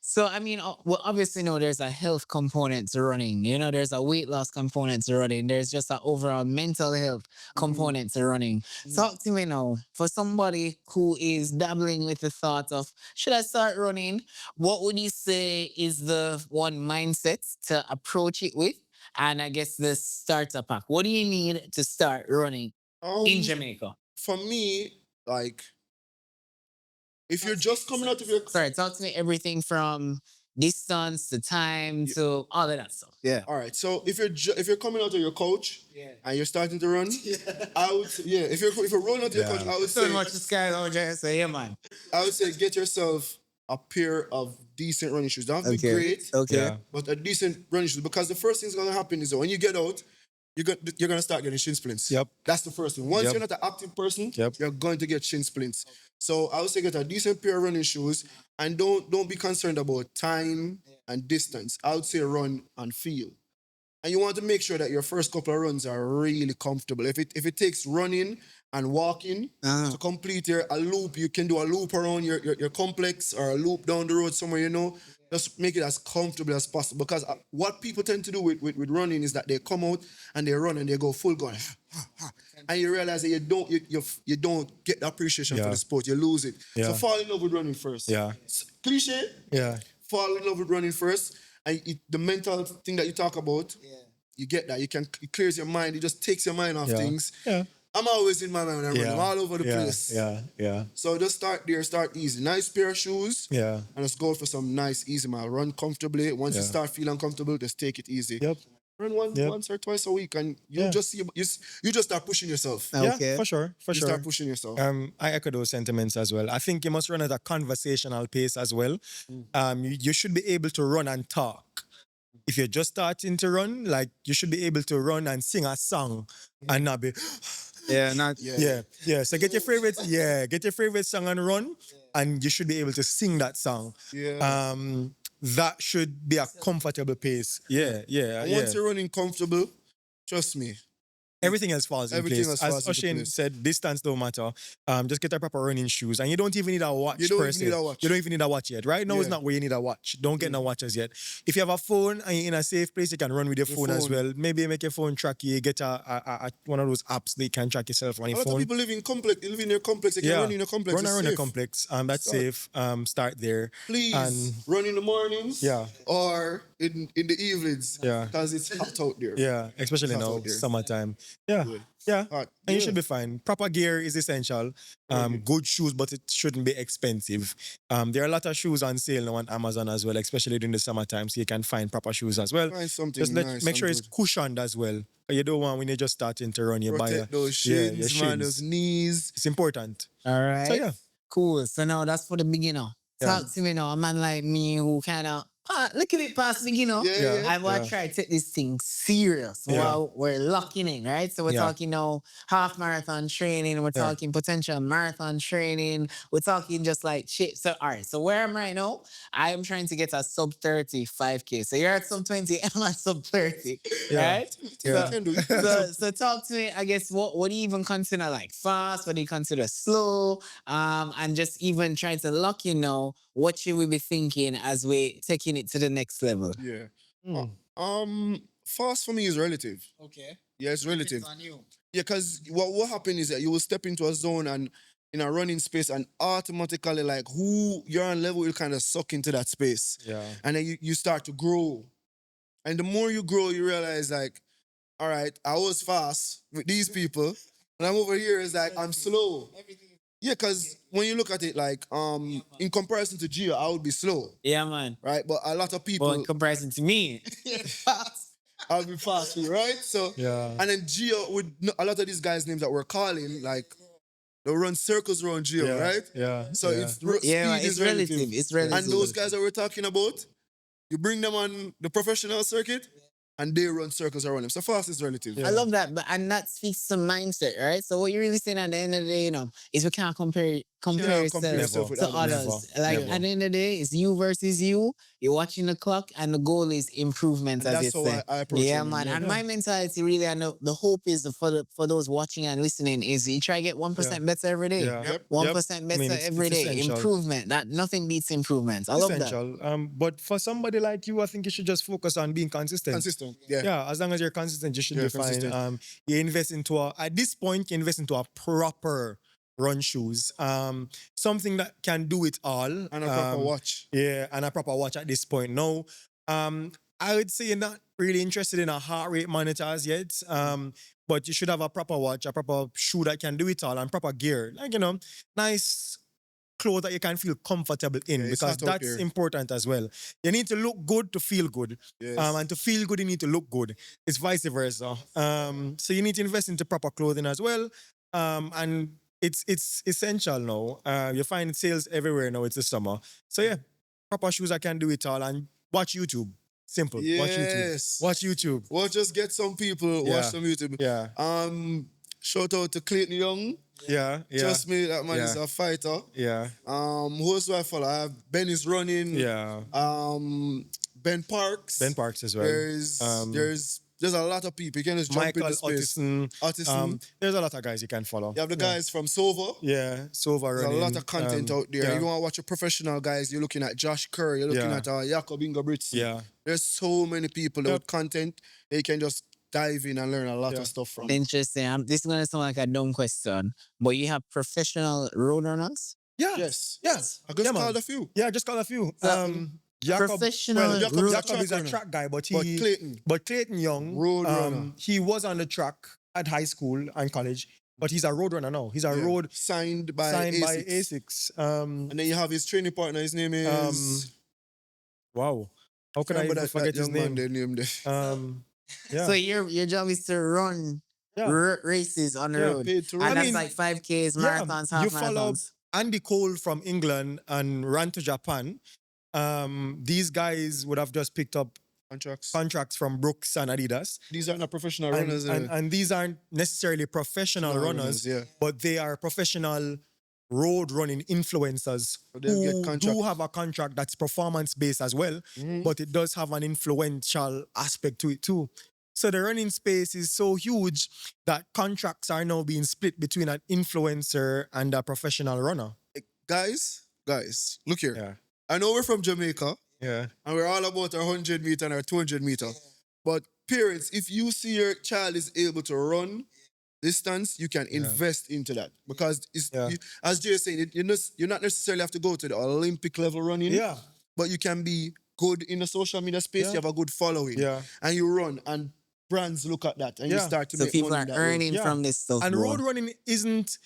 Speaker 1: So I mean, well, obviously, there's a health component to running. There's a weight loss component to running. There's just an overall mental health component to running. Talk to me now. For somebody who is dabbling with the thought of should I start running, what would you say is the one mindset to approach it with? And I guess the starter pack. What do you need to start running in Jamaica?
Speaker 3: For me, like, if you're just coming out of your
Speaker 1: Sorry, talk to me everything from distance to time to all of that stuff. Yeah.
Speaker 3: all right. So if you're coming out of your coach and you're starting to run, I would if you're rolling out of your coach, I would
Speaker 1: So
Speaker 3: say
Speaker 1: much the sky on just say, yeah, man.
Speaker 3: get yourself a pair of decent running shoes. Don't have to be
Speaker 1: Okay.
Speaker 3: great,
Speaker 1: Okay.
Speaker 2: Yeah.
Speaker 3: but a decent running shoes. Because the first thing's gonna happen is that when you get out, you're gonna start getting shin splints.
Speaker 2: Yep.
Speaker 3: That's the first thing. Once
Speaker 2: Yep.
Speaker 3: you're not an active person,
Speaker 2: Yep.
Speaker 3: you're going to get shin splints. So I would say get a decent pair of running shoes and don't be concerned about time and distance. I would say run and feel. And you want to make sure that your first couple of runs are really comfortable. If it takes running and walking to complete a loop, you can do a loop around your complex or a loop down the road somewhere, just make it as comfortable as possible. Because what people tend to do with running is that they come out and they run and they go full gun. And you realize that you don't get the appreciation for
Speaker 2: Yeah.
Speaker 3: the sport. You lose it. So
Speaker 2: Yeah.
Speaker 3: fall in love with running first.
Speaker 2: Yeah.
Speaker 3: Cliche,
Speaker 2: Yeah.
Speaker 3: fall in love with running first. And the mental thing that you talk about, you get that. It clears your mind. It just takes your mind off
Speaker 2: Yeah.
Speaker 3: things.
Speaker 2: Yeah.
Speaker 3: I'm always in my mind when I run. I'm
Speaker 2: Yeah.
Speaker 3: all over the
Speaker 2: Yeah.
Speaker 3: place.
Speaker 2: Yeah.
Speaker 3: So just start there, start easy. Nice pair of shoes.
Speaker 2: Yeah.
Speaker 3: And just go for some nice easy mile. Run comfortably. Once you
Speaker 2: Yeah.
Speaker 3: start feeling comfortable, just take it easy.
Speaker 2: Yep.
Speaker 3: Run
Speaker 2: Yep.
Speaker 3: once or twice a week, and you'll
Speaker 2: Yeah.
Speaker 3: just see you just start pushing yourself.
Speaker 2: Yeah,
Speaker 1: Okay.
Speaker 2: for sure. For
Speaker 3: You
Speaker 2: sure.
Speaker 3: start pushing yourself.
Speaker 2: I echo those sentiments as well. I think you must run at a conversational pace as well. You should be able to run and talk. If you're just starting to run, like you should be able to run and sing a song and not be
Speaker 1: Yeah, not
Speaker 2: yeah. So get your favorite song and run, and you should be able to sing that song.
Speaker 3: Yeah.
Speaker 2: That should be a comfortable pace. Yeah.
Speaker 3: And once you're running comfortable, trust me,
Speaker 2: Everything else falls in
Speaker 3: everything
Speaker 2: place.
Speaker 3: else
Speaker 2: As
Speaker 3: falls into
Speaker 2: Oshane
Speaker 3: place.
Speaker 2: said, distance don't matter. Just get a proper running shoes, and you don't even need a watch.
Speaker 3: You don't
Speaker 2: per
Speaker 3: even
Speaker 2: se.
Speaker 3: need a watch.
Speaker 2: You don't even need a watch yet. Right now is
Speaker 3: Yeah.
Speaker 2: not where you need a watch. Don't get no watches yet. If you have a phone and you're in a safe place, you can run with your phone as
Speaker 3: phone.
Speaker 2: well. Maybe make your phone track you. Get one of those apps that you can track yourself on
Speaker 3: A
Speaker 2: your
Speaker 3: lot of
Speaker 2: phone.
Speaker 3: people live in your complex. They can run in your complex.
Speaker 2: Run
Speaker 3: It's
Speaker 2: around your
Speaker 3: safe.
Speaker 2: complex. That's
Speaker 3: Start.
Speaker 2: safe. Start there.
Speaker 3: Please
Speaker 2: And
Speaker 3: run in the mornings.
Speaker 2: Yeah.
Speaker 3: Or in the evenings.
Speaker 2: Yeah.
Speaker 3: Because it's hot out there.
Speaker 2: Yeah, especially
Speaker 3: Hot
Speaker 2: now,
Speaker 3: out there.
Speaker 2: summertime. Yeah. Yeah.
Speaker 3: Hot.
Speaker 2: And you
Speaker 3: Yeah.
Speaker 2: should be fine. Proper gear is essential. Good shoes, but it shouldn't be expensive. There are a lot of shoes on sale now on Amazon as well, especially during the summertime, so you can find proper shoes as well.
Speaker 3: Find something
Speaker 2: Just
Speaker 3: nice.
Speaker 2: make sure
Speaker 3: and
Speaker 2: it's
Speaker 3: good.
Speaker 2: cushioned as well. You don't want when you're just starting to run, you buy
Speaker 3: Protect those
Speaker 2: yeah,
Speaker 3: shins,
Speaker 2: your
Speaker 3: man,
Speaker 2: shins.
Speaker 3: those knees.
Speaker 2: It's important.
Speaker 1: all right.
Speaker 2: So yeah.
Speaker 1: Cool. So now that's for the beginner.
Speaker 2: Yeah.
Speaker 1: Talk to me now, a man like me who kind of look at it past beginner.
Speaker 3: Yeah.
Speaker 1: I want
Speaker 2: Yeah.
Speaker 1: to try to take this thing serious
Speaker 2: Yeah.
Speaker 1: while we're locking in, right? So we're
Speaker 2: Yeah.
Speaker 1: talking now half marathon training, we're
Speaker 2: Yeah.
Speaker 1: talking potential marathon training, we're talking just like shit. So all right, so where I'm right now, I am trying to get a sub 30 5K. So you're at sub 20, I'm at sub 30,
Speaker 2: Yeah.
Speaker 1: right?
Speaker 2: Yeah.
Speaker 3: You can do it.
Speaker 1: So talk to me, I guess what do you even consider like fast? What do you consider slow? And just even trying to lock you know what should we be thinking as we taking it to the next level.
Speaker 3: Yeah.
Speaker 2: Mm.
Speaker 3: Fast for me is relative.
Speaker 1: Okay.
Speaker 3: Yeah, it's relative.
Speaker 1: on you.
Speaker 3: Yeah, because what happen is that you will step into a zone and in a running space and automatically like who you're on level will kind of suck into that space.
Speaker 2: Yeah.
Speaker 3: And then you start to grow. And the more you grow, you realize like, all right, I was fast with these people. And I'm over here is like I'm slow. Yeah, because when you look at it like in comparison to Gio, I would be slow.
Speaker 1: Yeah, man.
Speaker 3: Right? But a lot of people
Speaker 1: Well, in comparison to me,
Speaker 3: I'll be fast, right? So
Speaker 2: Yeah.
Speaker 3: and then Gio would a lot of these guys' names that we're calling, like they'll run circles around Gio,
Speaker 2: Yeah.
Speaker 3: right?
Speaker 2: Yeah.
Speaker 3: So
Speaker 2: yeah.
Speaker 1: yeah,
Speaker 3: speed
Speaker 1: it's
Speaker 3: is
Speaker 1: relative. It's relative.
Speaker 3: And those guys that we're talking about, you bring them on the professional circuit and they run circles around them. So fast is relative.
Speaker 2: Yeah.
Speaker 1: I love that, but and that speaks to mindset, right? So what you're really saying at the end of the day, you know, is we can't compare
Speaker 3: Compare
Speaker 1: yourself
Speaker 3: yourself with
Speaker 1: to
Speaker 3: others.
Speaker 1: others.
Speaker 2: Never.
Speaker 1: Like
Speaker 2: Never.
Speaker 1: at the end of the day, it's you versus you. You're watching the clock, and the goal is improvement,
Speaker 3: And
Speaker 1: as
Speaker 3: that's
Speaker 1: you
Speaker 3: how
Speaker 1: say.
Speaker 3: I approach
Speaker 1: Yeah,
Speaker 3: running,
Speaker 1: man.
Speaker 3: yeah.
Speaker 1: And my mentality, really, I know the hope is for those watching and listening is you try to get 1% better every day.
Speaker 2: Yeah.
Speaker 3: Yep.
Speaker 1: 1%
Speaker 2: I
Speaker 1: better
Speaker 2: mean, it's
Speaker 1: every day.
Speaker 2: essential.
Speaker 1: Improvement. That nothing beats improvement. I love that.
Speaker 2: Essential. But for somebody like you, I think you should just focus on being consistent.
Speaker 3: Consistent. Yeah.
Speaker 2: Yeah, as long as you're consistent, you should
Speaker 3: Yeah,
Speaker 2: be fine.
Speaker 3: consistent.
Speaker 2: You invest into at this point, you invest into a proper run shoes. Something that can do it all.
Speaker 3: And a proper watch.
Speaker 2: Yeah, and a proper watch at this point. No, I would say you're not really interested in a heart rate monitor as yet. But you should have a proper watch, a proper shoe that can do it all, and proper gear. Like, nice clothes that you can feel comfortable in,
Speaker 3: Yeah, it's
Speaker 2: because
Speaker 3: hot out
Speaker 2: that's
Speaker 3: there.
Speaker 2: important as well. You need to look good to feel good.
Speaker 3: Yes.
Speaker 2: And to feel good, you need to look good. It's vice versa. So you need to invest into proper clothing as well. And it's essential now. You find sales everywhere now. It's the summer. So yeah, proper shoes that can do it all, and watch YouTube. Simple. Watch YouTube.
Speaker 3: Yes.
Speaker 2: Watch YouTube.
Speaker 3: Or just get some people,
Speaker 2: Yeah.
Speaker 3: watch some YouTube.
Speaker 2: Yeah.
Speaker 3: Shout out to Clayton Young.
Speaker 2: Yeah. Yeah.
Speaker 3: Trust me, that man is
Speaker 2: Yeah.
Speaker 3: a fighter.
Speaker 2: Yeah.
Speaker 3: Who else do I follow? I have Ben is running.
Speaker 2: Yeah.
Speaker 3: Ben Parks.
Speaker 2: Ben Parks as well.
Speaker 3: There's a lot of people. You can just jump
Speaker 2: Michael
Speaker 3: in the space. Autison.
Speaker 2: There's a lot of guys you can follow.
Speaker 3: You have the guys from Sova.
Speaker 2: Yeah, Sova
Speaker 3: There's
Speaker 2: running.
Speaker 3: a lot of content out there.
Speaker 2: Yeah.
Speaker 3: You want to watch your professional guys, you're looking at Josh Kerr, you're looking
Speaker 2: Yeah.
Speaker 3: at Jakob Ingabritz.
Speaker 2: Yeah.
Speaker 3: There's so many people
Speaker 2: Yep.
Speaker 3: with content that you can just dive in and learn a lot
Speaker 2: Yeah.
Speaker 3: of stuff from.
Speaker 1: Interesting. This is gonna sound like a dumb question, but you have professional road runners.
Speaker 2: Yeah.
Speaker 3: Yes.
Speaker 2: Yes.
Speaker 3: I just
Speaker 2: Yeah, man.
Speaker 3: called a few.
Speaker 2: Yeah, just call a few.
Speaker 1: So,
Speaker 2: Jacob, well,
Speaker 1: Professional
Speaker 3: Jacob is a
Speaker 1: road.
Speaker 2: Jacob
Speaker 3: track
Speaker 2: is a
Speaker 3: runner,
Speaker 2: track guy,
Speaker 3: but Clayton,
Speaker 2: but Clayton Young,
Speaker 3: road runner.
Speaker 2: he was on the track at high school and college, but he's a road runner now. He's a
Speaker 3: Yeah.
Speaker 2: road
Speaker 3: Signed by
Speaker 2: signed by
Speaker 3: ASICS.
Speaker 2: ASICS.
Speaker 3: And then you have his training partner. His name is.
Speaker 2: Wow, how
Speaker 3: I
Speaker 2: can
Speaker 3: can't
Speaker 2: I
Speaker 3: remember
Speaker 2: even
Speaker 3: that
Speaker 2: forget his
Speaker 3: young man.
Speaker 2: name?
Speaker 3: Their name there.
Speaker 2: Yeah,
Speaker 1: So your job is to run
Speaker 2: yeah,
Speaker 1: races on the
Speaker 2: yeah.
Speaker 1: road,
Speaker 3: Paid to
Speaker 1: and
Speaker 2: I
Speaker 3: run.
Speaker 1: that's
Speaker 2: mean,
Speaker 1: like 5Ks,
Speaker 2: yeah,
Speaker 1: marathons,
Speaker 2: you
Speaker 1: half
Speaker 2: follow
Speaker 1: marathons.
Speaker 2: Andy Cole from England and ran to Japan. These guys would have just picked up
Speaker 3: Contracts.
Speaker 2: contracts from Brooks and Adidas.
Speaker 3: These are not professional
Speaker 2: And,
Speaker 3: runners.
Speaker 2: and these aren't necessarily professional
Speaker 3: Professional
Speaker 2: runners,
Speaker 3: yeah.
Speaker 2: but they are professional road running influencers
Speaker 3: So they'll get
Speaker 2: who
Speaker 3: contract.
Speaker 2: do have a contract that's performance based as well,
Speaker 3: Mhm.
Speaker 2: but it does have an influential aspect to it too. So the running space is so huge that contracts are now being split between an influencer and a professional runner.
Speaker 3: Guys, look here.
Speaker 2: Yeah.
Speaker 3: I know we're from Jamaica
Speaker 2: Yeah.
Speaker 3: and we're all about our 100 meter and our 200 meter. But parents, if you see your child is able to run distance, you can invest into that because
Speaker 2: Yeah.
Speaker 3: as Jay is saying, you not necessarily have to go to the Olympic level running,
Speaker 2: Yeah.
Speaker 3: but you can be good in the social media space.
Speaker 2: Yeah.
Speaker 3: You have a good following,
Speaker 2: Yeah.
Speaker 3: and you run, and brands look at that, and you
Speaker 2: Yeah.
Speaker 3: start to
Speaker 1: So
Speaker 3: make
Speaker 1: people
Speaker 3: money
Speaker 1: are
Speaker 3: in that way.
Speaker 1: earning
Speaker 2: Yeah.
Speaker 1: from this stuff,
Speaker 2: And
Speaker 1: bro.
Speaker 2: road running isn't,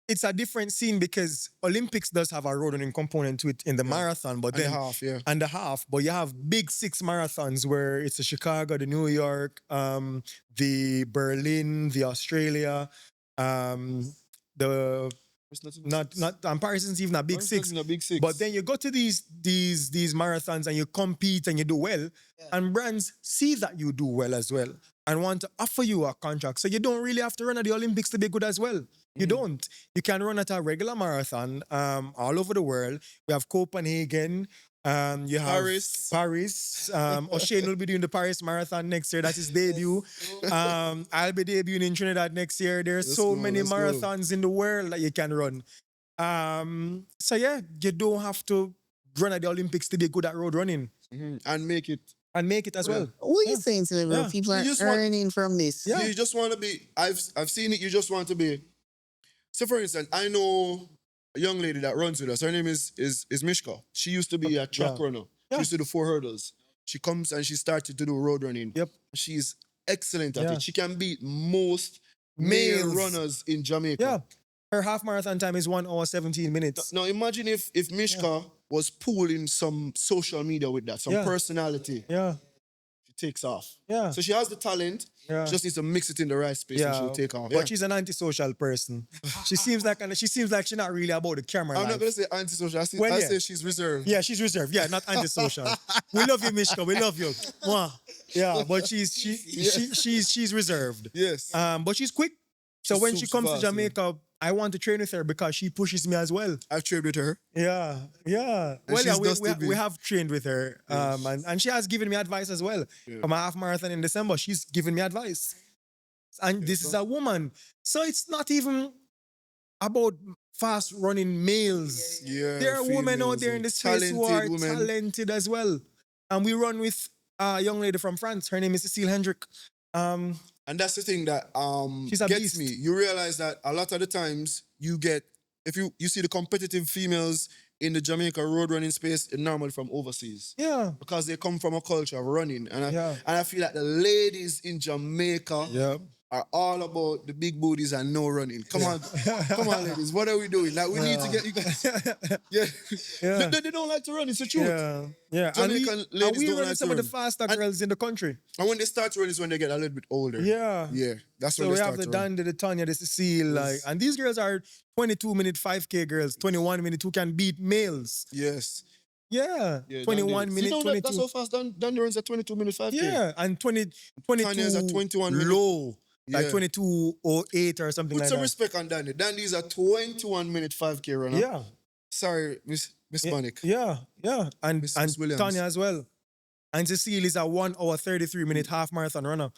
Speaker 2: it's a different scene because Olympics does have a road running component to it in the marathon, but
Speaker 3: And
Speaker 2: then
Speaker 3: a half, yeah.
Speaker 2: and a half, but you have big 6 marathons where it's the Chicago, the New York, the Berlin, the Australia, the
Speaker 3: It's
Speaker 2: not and Paris isn't even a big
Speaker 3: Paris
Speaker 2: six.
Speaker 3: isn't a big six.
Speaker 2: But then you go to these marathons and you compete and you do well, and brands see that you do well as well and want to offer you a contract. So you don't really have to run at the Olympics to be good as well. You don't. You can run at a regular marathon all over the world. We have Copenhagen. You have Paris. Oshane will be doing the Paris Marathon next year. That's his debut. I'll be debuting in Trinidad next year. There's
Speaker 3: Let's
Speaker 2: so
Speaker 3: go,
Speaker 2: many
Speaker 3: let's go.
Speaker 2: marathons in the world that you can run. So yeah, you don't have to run at the Olympics to be good at road running
Speaker 3: And make it.
Speaker 2: and make it as well.
Speaker 1: What are you
Speaker 2: Yeah.
Speaker 1: saying to me, bro?
Speaker 2: Yeah.
Speaker 1: People are
Speaker 3: You just want-
Speaker 1: earning from this.
Speaker 2: Yeah.
Speaker 3: You just want to be. I've seen it. You just want to be. So, for instance, I know a young lady that runs with us. Her name is Mishka. She used to be a track
Speaker 2: Yeah.
Speaker 3: runner. She
Speaker 2: Yeah.
Speaker 3: used to do 4 hurdles. She comes and she started to do road running.
Speaker 2: Yep.
Speaker 3: She's excellent at
Speaker 2: Yeah.
Speaker 3: it. She can beat most male
Speaker 2: Males.
Speaker 3: runners in Jamaica.
Speaker 2: Yeah. Her half marathon time is 1 hour 17 minutes.
Speaker 3: Now imagine if Mishka was pulling some social media with that, some
Speaker 2: Yeah.
Speaker 3: personality.
Speaker 2: Yeah.
Speaker 3: She takes off.
Speaker 2: Yeah.
Speaker 3: So she has the talent.
Speaker 2: Yeah.
Speaker 3: She just needs to mix it in the right space and
Speaker 2: Yeah,
Speaker 3: she'll take off.
Speaker 2: but she's an antisocial person. She seems like she's not really about the camera.
Speaker 3: I'm
Speaker 2: life.
Speaker 3: not gonna say antisocial. I
Speaker 2: Well, yeah.
Speaker 3: say she's reserved.
Speaker 2: Yeah, she's reserved. Yeah, not antisocial. We love you, Mishka. We love you. Mwah. Yeah, but she's reserved.
Speaker 3: Yes.
Speaker 2: But she's quick. So
Speaker 3: She's
Speaker 2: when she
Speaker 3: super
Speaker 2: comes to
Speaker 3: fast, man.
Speaker 2: Jamaica, I want to train with her because she pushes me as well.
Speaker 3: I've trained with her.
Speaker 2: Yeah, yeah.
Speaker 3: And
Speaker 2: Well, yeah,
Speaker 3: she's dusted me.
Speaker 2: we have trained with her, and she has given me advice as well. For my half marathon in December, she's given me advice. And this is a woman, so it's not even about fast running males.
Speaker 3: Yeah.
Speaker 2: There are women out
Speaker 3: females
Speaker 2: there in
Speaker 3: and
Speaker 2: the space who are
Speaker 3: talented women.
Speaker 2: talented as well. And we run with a young lady from France. Her name is Cecile Hendrick.
Speaker 3: And that's the thing that
Speaker 2: She's a
Speaker 3: gets
Speaker 2: beast.
Speaker 3: me. You realize that a lot of the times you get, if you see the competitive females in the Jamaica road running space, they're normally from overseas.
Speaker 2: Yeah.
Speaker 3: Because they come from a culture of running. And
Speaker 2: Yeah.
Speaker 3: I feel like the ladies in Jamaica
Speaker 2: Yeah.
Speaker 3: are all about the big booties and no running. Come on, ladies. What are we doing? Like we need to get you guys. Yeah,
Speaker 2: Yeah.
Speaker 3: They don't like to run. It's the truth.
Speaker 2: Yeah. Yeah. And
Speaker 3: Jamaican
Speaker 2: and
Speaker 3: ladies
Speaker 2: we
Speaker 3: don't
Speaker 2: run
Speaker 3: like
Speaker 2: some
Speaker 3: to
Speaker 2: of the
Speaker 3: run.
Speaker 2: faster girls in the country.
Speaker 3: And when they start running is when they get a little bit older.
Speaker 2: Yeah.
Speaker 3: Yeah, that's
Speaker 2: So
Speaker 3: when
Speaker 2: we
Speaker 3: they
Speaker 2: have
Speaker 3: start
Speaker 2: the
Speaker 3: to run.
Speaker 2: Dandy, the Tanya, the Cecile, like, and these girls are 22-minute 5K girls, 21-minute who can beat males.
Speaker 3: Yes.
Speaker 2: Yeah,
Speaker 3: Yeah,
Speaker 2: 21
Speaker 3: Dandy.
Speaker 2: minute,
Speaker 3: See, no,
Speaker 2: 22.
Speaker 3: that's how fast Dandy runs at 22 minutes 5K.
Speaker 2: Yeah, and 22
Speaker 3: Tanya's at 21 minute.
Speaker 2: low, like
Speaker 3: Yeah.
Speaker 2: 22:08 or something
Speaker 3: Put
Speaker 2: like
Speaker 3: some
Speaker 2: that.
Speaker 3: respect on Dandy. Dandy's a 21 minute 5K runner.
Speaker 2: Yeah,
Speaker 3: Sorry, Miss Bonnick.
Speaker 2: yeah, yeah, and
Speaker 3: Miss Williams.
Speaker 2: Tanya as well. And Cecile is a 1 hour 33-minute half marathon runner.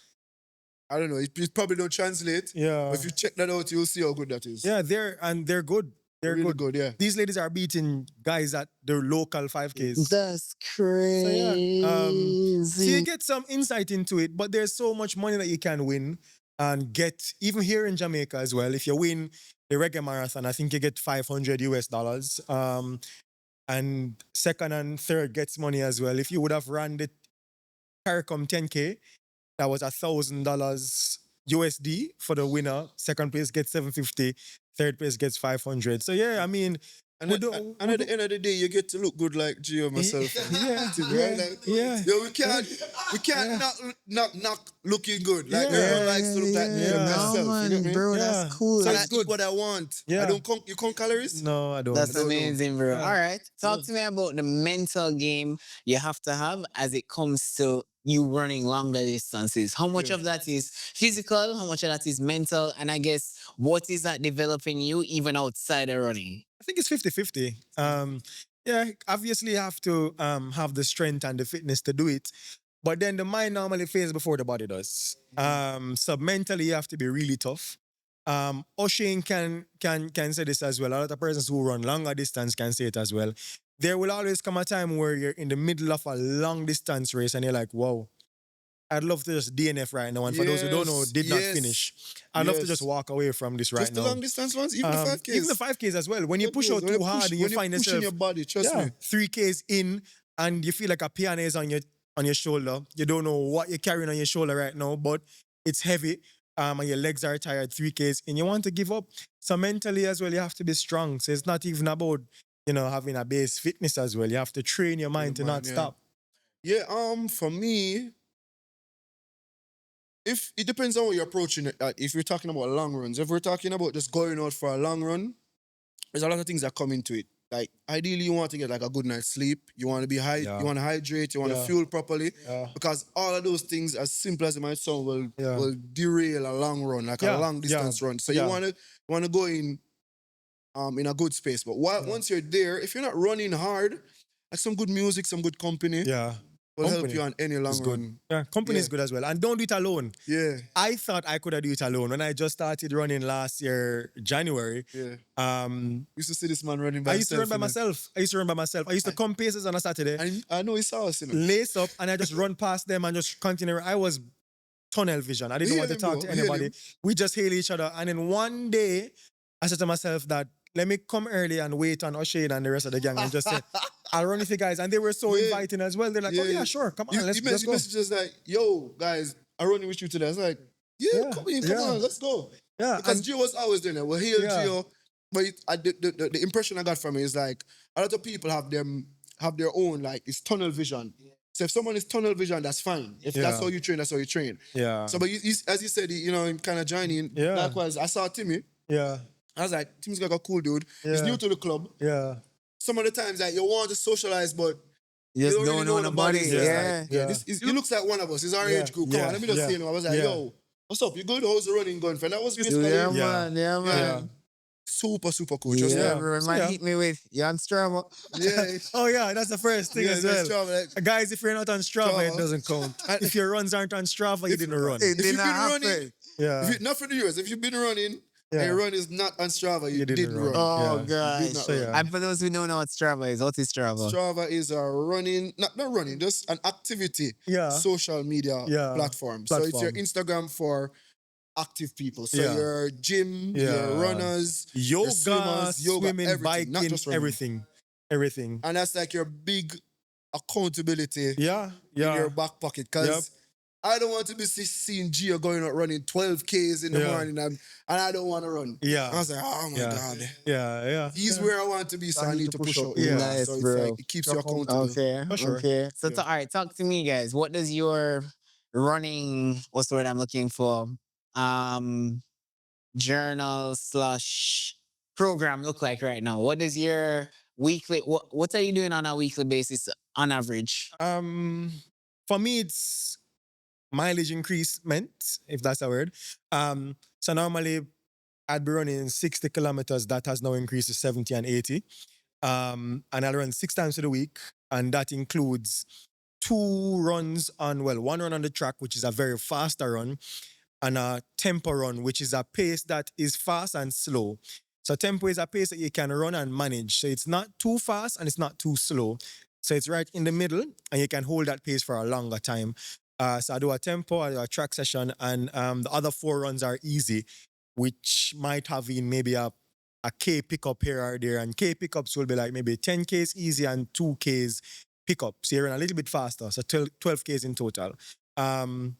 Speaker 3: I don't know. It probably don't translate.
Speaker 2: Yeah,
Speaker 3: But if you check that out, you'll see how good that is.
Speaker 2: yeah, they're good. They're
Speaker 3: really
Speaker 2: good.
Speaker 3: good. Yeah.
Speaker 2: These ladies are beating guys at their local 5Ks.
Speaker 1: That's
Speaker 2: So you
Speaker 1: crazy.
Speaker 2: get some insight into it, but there's so much money that you can win and get, even here in Jamaica as well. If you win the reggae marathon, I think you get $500 US. and second and third gets money as well. If you would have run the CARICOM 10K, that was $1,000 USD for the winner. Second place gets 750. Third place gets 500. So yeah, I mean,
Speaker 3: And
Speaker 2: we
Speaker 3: at,
Speaker 2: do,
Speaker 3: and
Speaker 2: we
Speaker 3: at the
Speaker 2: do
Speaker 3: end of the day, you get to look good like Gio myself.
Speaker 2: yeah,
Speaker 3: Tim, right?
Speaker 2: yeah,
Speaker 3: Like,
Speaker 2: yeah,
Speaker 3: yo, we can't not looking good. Like
Speaker 2: yeah,
Speaker 3: everyone
Speaker 1: Yeah,
Speaker 3: likes
Speaker 1: yeah,
Speaker 3: to look like me and
Speaker 1: yeah.
Speaker 2: yeah,
Speaker 1: No,
Speaker 3: myself. You get
Speaker 1: man,
Speaker 3: me?
Speaker 1: bro, that's
Speaker 2: yeah.
Speaker 1: cool.
Speaker 2: So
Speaker 3: And
Speaker 2: it's
Speaker 3: I eat
Speaker 2: good.
Speaker 3: what I want. I
Speaker 2: Yeah.
Speaker 3: don't count. You count calories?
Speaker 2: No, I don't.
Speaker 3: I
Speaker 1: That's
Speaker 3: don't know.
Speaker 1: amazing, bro.
Speaker 2: Yeah.
Speaker 1: All right.
Speaker 3: Yeah.
Speaker 1: Talk to me about the mental game you have to have as it comes to you running longer distances. How much
Speaker 3: Yeah.
Speaker 1: of that is physical? How much of that is mental? And I guess what is that developing you even outside of running?
Speaker 2: I think it's 50-50. Yeah, obviously you have to have the strength and the fitness to do it. But then the mind normally fades before the body does. So mentally you have to be really tough. Oshane can say this as well. A lot of persons who run longer distance can say it as well. There will always come a time where you're in the middle of a long distance race and you're like, wow, I'd love to just DNF right now. And for those who don't know,
Speaker 3: Yes.
Speaker 2: did not
Speaker 3: Yes.
Speaker 2: finish. I'd love to just
Speaker 3: Yes.
Speaker 2: walk away from this right
Speaker 3: Just the
Speaker 2: now.
Speaker 3: long distance ones, even the
Speaker 2: Even the
Speaker 3: 5Ks.
Speaker 2: 5Ks as well. When you
Speaker 3: God
Speaker 2: push
Speaker 3: knows,
Speaker 2: out too hard and you
Speaker 3: when you're
Speaker 2: find
Speaker 3: pushing
Speaker 2: yourself,
Speaker 3: your body, trust
Speaker 2: yeah,
Speaker 3: me.
Speaker 2: 3Ks in and you feel like a piano is on your shoulder. You don't know what you're carrying on your shoulder right now, but it's heavy. And your legs are tired, 3Ks, and you want to give up. So mentally as well, you have to be strong. So it's not even about, having a base fitness as well. You have to train your mind to not
Speaker 3: Man, yeah.
Speaker 2: stop.
Speaker 3: Yeah, for me, if it depends on what you're approaching it at. If you're talking about long runs, if we're talking about just going out for a long run, there's a lot of things that come into it. Like ideally, you want to get like a good night's sleep. You want to be high.
Speaker 2: Yeah.
Speaker 3: You want to hydrate. You want to
Speaker 2: Yeah.
Speaker 3: fuel properly.
Speaker 2: Yeah.
Speaker 3: Because all of those things, as simple as it might sound, will
Speaker 2: Yeah.
Speaker 3: will derail a long run, like a
Speaker 2: Yeah.
Speaker 3: long distance run. So you
Speaker 2: Yeah.
Speaker 3: want to go in a good space. But once you're there, if you're not running hard, like some good music, some good company
Speaker 2: Yeah.
Speaker 3: will help
Speaker 2: Company
Speaker 3: you on any long
Speaker 2: is good.
Speaker 3: run.
Speaker 2: Yeah, company is
Speaker 3: Yeah.
Speaker 2: good as well. And don't do it alone.
Speaker 3: Yeah,
Speaker 2: I thought I could have do it alone. When I just started running last year, January,
Speaker 3: yeah.
Speaker 2: um,
Speaker 3: Used to see this man running by
Speaker 2: I used to run by
Speaker 3: himself, you know.
Speaker 2: myself. I used to come paces on a Saturday,
Speaker 3: And I know he saw us, you know.
Speaker 2: lace up, and I just run past them and just continue. I was tunnel vision. I didn't
Speaker 3: We
Speaker 2: want to
Speaker 3: hail him,
Speaker 2: talk
Speaker 3: bro.
Speaker 2: to
Speaker 3: We hail
Speaker 2: anybody.
Speaker 3: him.
Speaker 2: We just hail each other. And then one day, I said to myself that let me come early and wait on Oshane and the rest of the gang and just say, I'll run with you guys. And they were so
Speaker 3: Yeah.
Speaker 2: inviting as well. They're like, oh yeah, sure, come on, let's go.
Speaker 3: messages like, yo, guys, I'm running with you today. I was like, yeah,
Speaker 2: Yeah,
Speaker 3: come in, come
Speaker 2: yeah.
Speaker 3: on, let's go.
Speaker 2: Yeah,
Speaker 3: Because
Speaker 2: and
Speaker 3: Gio was always doing that. Well, here,
Speaker 2: Yeah.
Speaker 3: Gio. But the impression I got from it is like a lot of people have their own, like it's tunnel vision. So if someone is tunnel vision, that's fine. If that's
Speaker 2: Yeah.
Speaker 3: how you train, that's how you train.
Speaker 2: yeah,
Speaker 3: So, but as you said, him kind of joining.
Speaker 2: Yeah.
Speaker 3: Likewise, I saw Timmy.
Speaker 2: yeah,
Speaker 3: I was like, Timmy's like a cool dude. He's
Speaker 2: Yeah.
Speaker 3: new to the club.
Speaker 2: yeah,
Speaker 3: Some of the times like you want to socialize, but
Speaker 1: You just
Speaker 3: you
Speaker 1: don't know nobody.
Speaker 3: It's
Speaker 2: Yeah.
Speaker 3: just
Speaker 1: Yeah.
Speaker 3: like, yeah, he looks like one of us. He's our
Speaker 2: Yeah.
Speaker 3: age group. Come
Speaker 2: Yeah.
Speaker 3: on, let me just
Speaker 2: Yeah.
Speaker 3: say, I was like,
Speaker 2: Yeah.
Speaker 3: yo, what's up? You good? How's the running going? And that was basically
Speaker 1: Yeah,
Speaker 2: Yeah.
Speaker 1: man. Yeah, man.
Speaker 3: super, super cool.
Speaker 1: Yeah,
Speaker 3: Just
Speaker 2: Yeah.
Speaker 1: bro.
Speaker 2: So,
Speaker 1: Man,
Speaker 2: yeah.
Speaker 1: hit me with you on Strava.
Speaker 3: yeah.
Speaker 2: Oh yeah, that's the first thing
Speaker 3: Yeah,
Speaker 2: as
Speaker 3: that's
Speaker 2: well.
Speaker 3: Strava, like-
Speaker 2: Guys, if you're not on Strava, it
Speaker 3: Strava.
Speaker 2: doesn't count. If your runs aren't on Strava, you didn't run.
Speaker 1: It
Speaker 3: If
Speaker 1: did
Speaker 3: you've
Speaker 1: not
Speaker 3: been
Speaker 1: happen.
Speaker 3: running,
Speaker 2: Yeah,
Speaker 3: not for the years, if you've been running
Speaker 2: Yeah.
Speaker 3: and your run is not on Strava, you,
Speaker 2: You didn't
Speaker 3: didn't
Speaker 2: run.
Speaker 3: run.
Speaker 1: Oh,
Speaker 2: Yeah.
Speaker 1: gosh.
Speaker 3: not
Speaker 2: So,
Speaker 3: run.
Speaker 2: yeah.
Speaker 1: And for those who don't know what Strava is, what is Strava?
Speaker 3: Strava is a running, not running, just an activity
Speaker 2: Yeah.
Speaker 3: social media
Speaker 2: Yeah.
Speaker 3: platform. So it's your
Speaker 2: Platform.
Speaker 3: Instagram for active people. So
Speaker 2: Yeah.
Speaker 3: your gym,
Speaker 2: Yeah.
Speaker 3: your runners, your
Speaker 2: Yoga,
Speaker 3: swimmers, yoga,
Speaker 2: swimming,
Speaker 3: everything, not
Speaker 2: biking,
Speaker 3: just running.
Speaker 2: everything.
Speaker 3: And that's like your big accountability
Speaker 2: Yeah,
Speaker 3: in
Speaker 2: yeah,
Speaker 3: your back pocket. Because
Speaker 2: Yep.
Speaker 3: I don't want to be seeing Gio going out running 12Ks in the
Speaker 2: Yeah.
Speaker 3: morning and I don't want to run.
Speaker 2: yeah,
Speaker 3: I was like, oh my
Speaker 2: Yeah.
Speaker 3: God.
Speaker 2: yeah.
Speaker 3: He's where I want to be, so I need to push out.
Speaker 2: Yeah.
Speaker 1: Nice,
Speaker 3: So it's
Speaker 1: bro.
Speaker 3: like, it keeps you accountable.
Speaker 1: Okay.
Speaker 2: For sure.
Speaker 1: Okay. So,
Speaker 3: Yeah.
Speaker 1: all right, talk to me, guys. What does your running, what's the word I'm looking for? Um, Journal slash program look like right now? What does your weekly, what are you doing on a weekly basis on average?
Speaker 2: For me, it's mileage increasement, if that's a word. So normally I'd be running 60 kilometers. That has now increased to 70 and 80. And I'll run 6 times a week. And that includes one run on the track, which is a very faster run, and a tempo run, which is a pace that is fast and slow. So tempo is a pace that you can run and manage. So it's not too fast and it's not too slow. So it's right in the middle and you can hold that pace for a longer time. So I do a tempo, I do a track session, and the other 4 runs are easy, which might have in maybe a a K pickup here or there, and K pickups will be like maybe 10Ks easy and 2Ks pickup. So you're a little bit faster. So 12Ks in total. Um,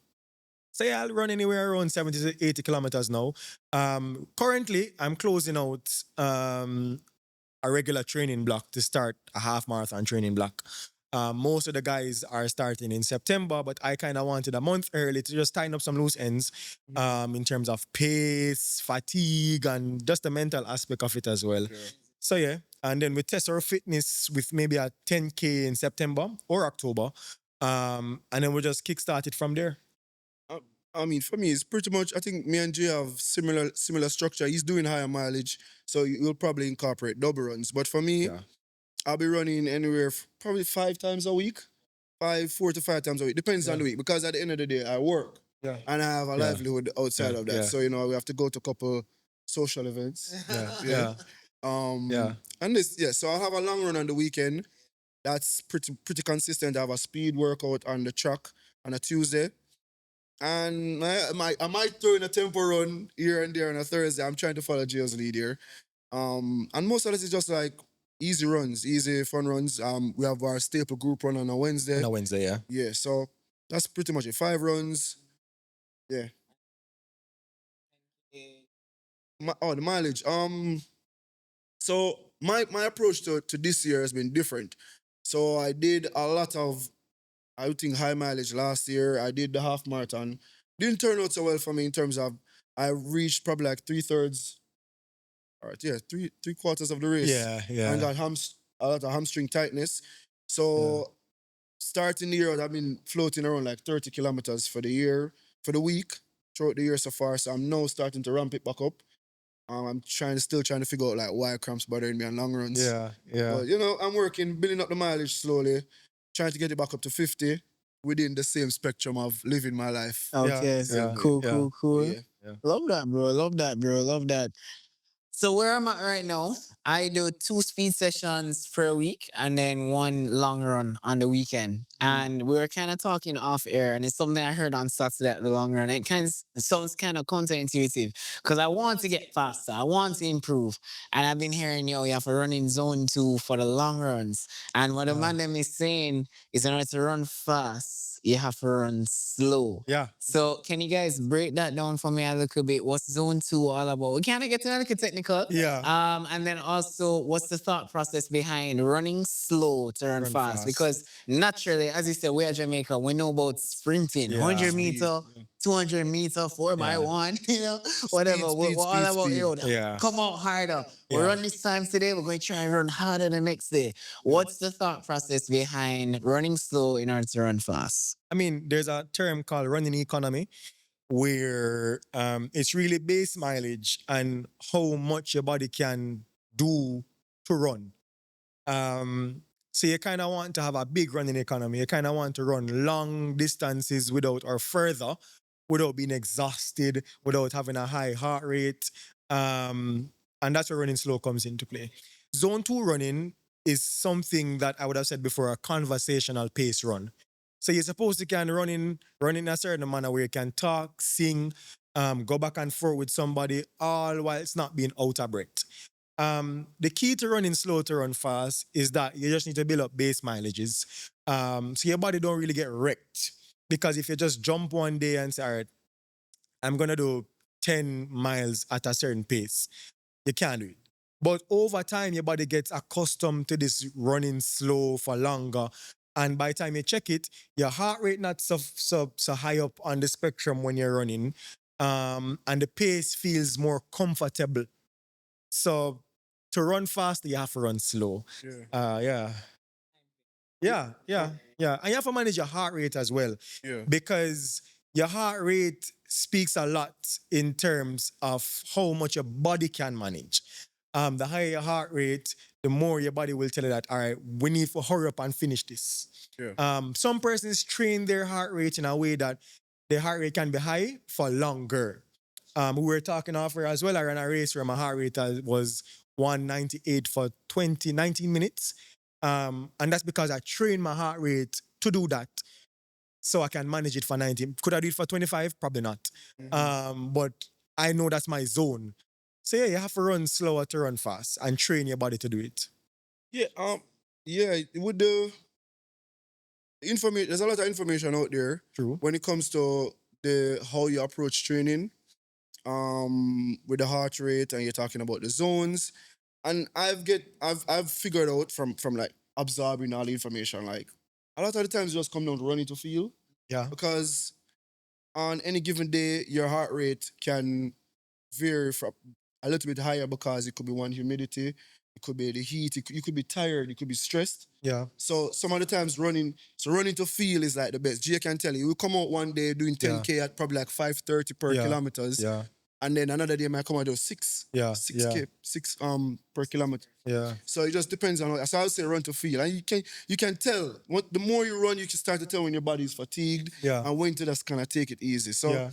Speaker 2: so yeah, I'll run anywhere around 70 to 80 kilometers now. Currently, I'm closing out a regular training block to start a half marathon training block. Most of the guys are starting in September, but I kind of wanted a month early to just tighten up some loose ends in terms of pace, fatigue, and just the mental aspect of it as well.
Speaker 3: Yeah.
Speaker 2: So yeah, and then we test our fitness with maybe a 10K in September or October, and then we'll just kickstart it from there.
Speaker 3: Uh, I mean, for me, it's pretty much. I think me and Jay have similar structure. He's doing higher mileage, so you'll probably incorporate double runs. But for me,
Speaker 2: Yeah.
Speaker 3: I'll be running anywhere probably 5 times a week, 4 to 5 times a week. Depends on
Speaker 2: Yeah.
Speaker 3: the week because at the end of the day, I work
Speaker 2: Yeah.
Speaker 3: and I have a
Speaker 2: Yeah.
Speaker 3: livelihood outside
Speaker 2: Yeah.
Speaker 3: of that.
Speaker 2: Yeah.
Speaker 3: So we have to go to a couple social events.
Speaker 2: Yeah.
Speaker 3: Yeah.
Speaker 2: Yeah.
Speaker 3: Um,
Speaker 2: Yeah.
Speaker 3: and this, yeah. So I'll have a long run on the weekend. That's pretty consistent. I have a speed workout on the track on a Tuesday. And I might throw in a tempo run here and there on a Thursday. I'm trying to follow Gio's lead here. And most of this is just like easy runs, easy fun runs. We have our staple group run on a
Speaker 2: On
Speaker 3: Wednesday.
Speaker 2: a Wednesday, yeah.
Speaker 3: Yeah, so that's pretty much it. 5 runs. Yeah. The mileage. So my approach to this year has been different. So I did a lot of, I would think, high mileage last year. I did the half marathon. Didn't turn out so well for me in terms of I reached probably like 3/3. All right, yeah, three quarters of the race.
Speaker 2: Yeah,
Speaker 3: And
Speaker 2: yeah.
Speaker 3: got a lot of hamstring tightness. So starting the year, I've been floating around like 30 kilometers for the year, for the week, throughout the year so far. So I'm now starting to ramp it back up. I'm still trying to figure out like why cramps bothering me on long runs.
Speaker 2: Yeah, yeah.
Speaker 3: But I'm working, building up the mileage slowly, trying to get it back up to 50 within the same spectrum of living my life.
Speaker 2: Yeah,
Speaker 1: Okay,
Speaker 3: Same way.
Speaker 1: cool,
Speaker 2: yeah.
Speaker 1: cool, cool.
Speaker 3: Yeah.
Speaker 2: Yeah.
Speaker 1: Love that, bro. Love that, bro. Love that. So where I'm at right now, I do 2 speed sessions per week and then one long run on the weekend. And we were kind of talking off air, and it's something I heard on Saturday at the long run. It kind of sounds kind of counterintuitive because I want to get faster, I want to improve, and I've been hearing you have to run in zone 2 for the long runs. And what the man them is saying is in order to run fast, you have to run slow.
Speaker 2: Yeah.
Speaker 1: So can you guys break that down for me a little bit? What's zone 2 all about? We kind of get a little technical.
Speaker 2: Yeah.
Speaker 1: And then also, what's the thought process behind running slow to run
Speaker 2: Run
Speaker 1: fast?
Speaker 2: fast.
Speaker 1: Because naturally, as you said, we're Jamaica. We know about sprinting,
Speaker 2: Yeah.
Speaker 1: 100 meter, 200 meter, 4x1, whatever. We're
Speaker 3: speed,
Speaker 1: all about
Speaker 3: speed.
Speaker 2: Yeah.
Speaker 1: come out harder. We
Speaker 2: Yeah.
Speaker 1: run this time today. We're going to try and run harder the next day. What's the thought process behind running slow in order to run fast?
Speaker 2: I mean, there's a term called running economy where it's really base mileage and how much your body can do to run. So you kind of want to have a big running economy. You kind of want to run long distances without or further, without being exhausted, without having a high heart rate. And that's where running slow comes into play. Zone 2 running is something that I would have said before, a conversational pace run. So you're supposed to can run in a certain manner where you can talk, sing, go back and forth with somebody, all while it's not being out of breath. The key to running slow to run fast is that you just need to build up base mileages. So your body don't really get wrecked. Because if you just jump one day and say, all right, I'm gonna do 10 miles at a certain pace, you can't do it. But over time, your body gets accustomed to this running slow for longer. And by the time you check it, your heart rate not so high up on the spectrum when you're running. And the pace feels more comfortable. So to run fast, you have to run slow.
Speaker 3: Yeah.
Speaker 2: Yeah. Yeah, yeah, yeah. And you have to manage your heart rate as well.
Speaker 3: Yeah.
Speaker 2: Because your heart rate speaks a lot in terms of how much your body can manage. The higher your heart rate, the more your body will tell you that, all right, we need to hurry up and finish this.
Speaker 3: Yeah.
Speaker 2: Some persons train their heart rate in a way that their heart rate can be high for longer. We were talking off air as well. I ran a race where my heart rate was 198 for 19 minutes. And that's because I trained my heart rate to do that. So I can manage it for 90. Could I do it for 25? Probably not. But I know that's my zone. So yeah, you have to run slower to run fast and train your body to do it.
Speaker 3: Yeah, yeah, with the information, there's a lot of information out there
Speaker 2: True.
Speaker 3: when it comes to the how you approach training, with the heart rate, and you're talking about the zones. And I've figured out from like absorbing all the information, like a lot of the times it just come down to running to feel,
Speaker 2: Yeah.
Speaker 3: because on any given day your heart rate can vary from a little bit higher, because it could be one humidity, it could be the heat, you could be tired, you could be stressed.
Speaker 2: Yeah.
Speaker 3: So some of the times running to feel is like the best. Jay can tell you, we come out one day doing
Speaker 2: Yeah.
Speaker 3: 10K at probably like 5:30 per
Speaker 2: Yeah.
Speaker 3: kilometers,
Speaker 2: Yeah.
Speaker 3: and then another day might come out do six,
Speaker 2: Yeah.
Speaker 3: six
Speaker 2: Yeah.
Speaker 3: K, six per kilometer.
Speaker 2: Yeah.
Speaker 3: So it just depends on how, so I would say run to feel. And you can tell what the more you run, you can start to tell when your body is fatigued
Speaker 2: Yeah.
Speaker 3: and when to just kind of take it easy. So
Speaker 2: Yeah.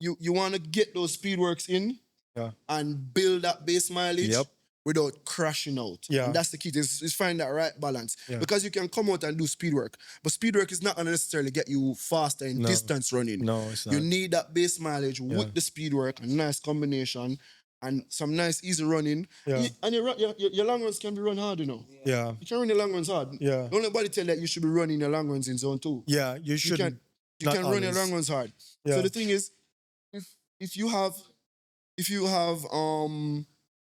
Speaker 3: you want to get those speed works in
Speaker 2: Yeah.
Speaker 3: and build that base mileage
Speaker 2: Yep.
Speaker 3: without crashing out.
Speaker 2: Yeah.
Speaker 3: And that's the key, is find that right balance.
Speaker 2: Yeah.
Speaker 3: Because you can come out and do speed work, but speed work is not gonna necessarily get you faster in
Speaker 2: No.
Speaker 3: distance running.
Speaker 2: No, it's
Speaker 3: You
Speaker 2: not.
Speaker 3: need that base mileage
Speaker 2: Yeah.
Speaker 3: with the speed work, a nice combination, and some nice easy running.
Speaker 2: Yeah.
Speaker 3: And your long runs can be run hard, you know.
Speaker 2: Yeah.
Speaker 3: You can run your long runs hard.
Speaker 2: Yeah.
Speaker 3: Don't let nobody tell that you should be running your long runs in zone 2.
Speaker 2: Yeah. You
Speaker 3: You
Speaker 2: shouldn't.
Speaker 3: can you
Speaker 2: Not
Speaker 3: can run your long
Speaker 2: always.
Speaker 3: runs hard.
Speaker 2: Yeah.
Speaker 3: So the thing is, if you have